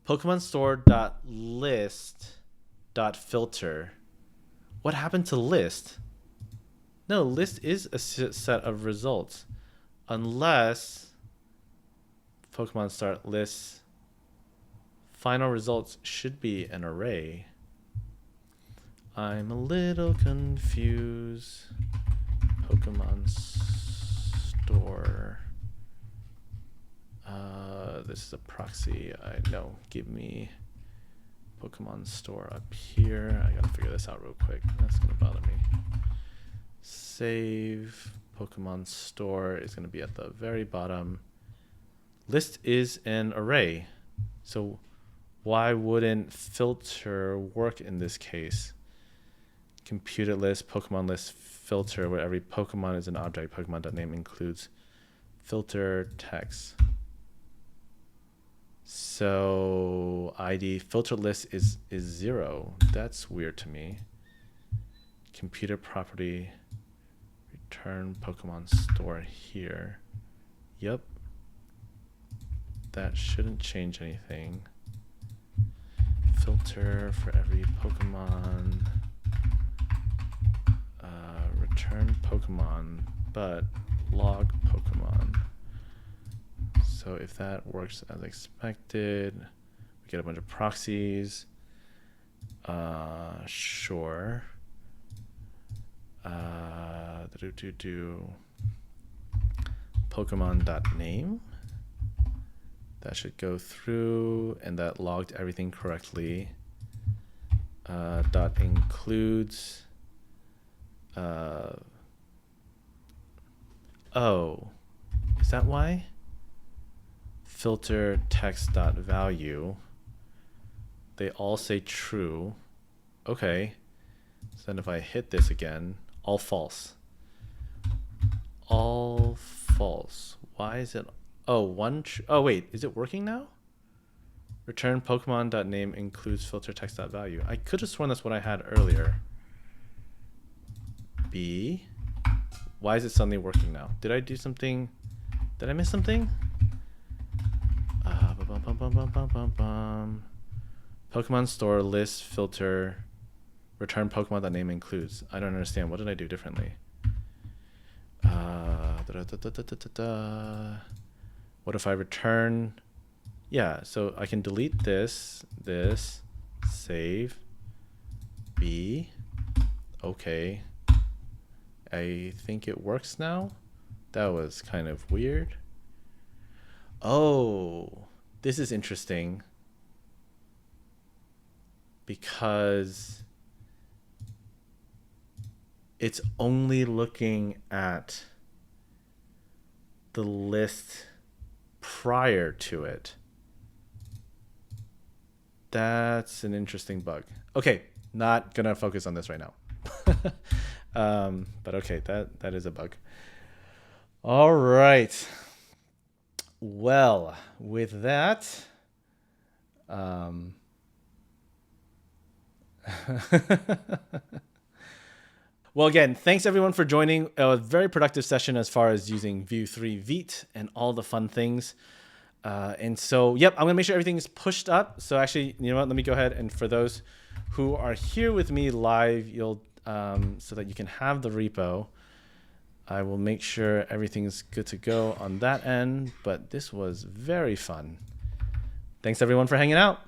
Pokemon store.list.filter. What happened to list? No, list is a set of results. Unless Pokemon start list final results should be an array. I'm a little confused. Pokemon store. This is a proxy. I know. Give me Pokemon store up here. I gotta figure this out real quick. That's gonna bother me. Save. Pokemon store is gonna be at the very bottom. list is an array. So why wouldn't filter work in this case? Computed list, Pokemon list, filter, where every Pokemon is an object. Pokemon.name includes filter text. So ID filter list is 0. That's weird to me. Computer property, return Pokemon store here. Yep. That shouldn't change anything. Filter for every Pokemon. Return Pokemon, but log Pokemon. So if that works as expected, we get a bunch of proxies. Sure. Pokemon.name. That should go through, and that logged everything correctly. Dot includes. Oh, is that why? Filter text dot value. They all say true. Okay. So then if I hit this again, all false. All false. Why is it? Oh, oh wait, is it working now? Return Pokemon.name includes filter text dot value. I could have sworn that's what I had earlier. B. Why is it suddenly working now? Did I do something? Did I miss something? Pokemon store list filter return Pokemon.name includes. I don't understand. What did I do differently? What if I return? Yeah, so I can delete this, save, B. Okay. I think it works now. That was kind of weird. Oh, this is interesting because it's only looking at the list prior to it. That's an interesting bug. Okay, not gonna focus on this right now. But okay, that is a bug. All right. Well, with that, well, again, thanks everyone for joining. A very productive session as far as using Vue 3 Vite and all the fun things. And so, yep, I'm gonna make sure everything is pushed up. So actually, you know what? Let me go ahead, and for those who are here with me live, you'll so that you can have the repo. I will make sure everything's good to go on that end. But this was very fun. Thanks everyone for hanging out.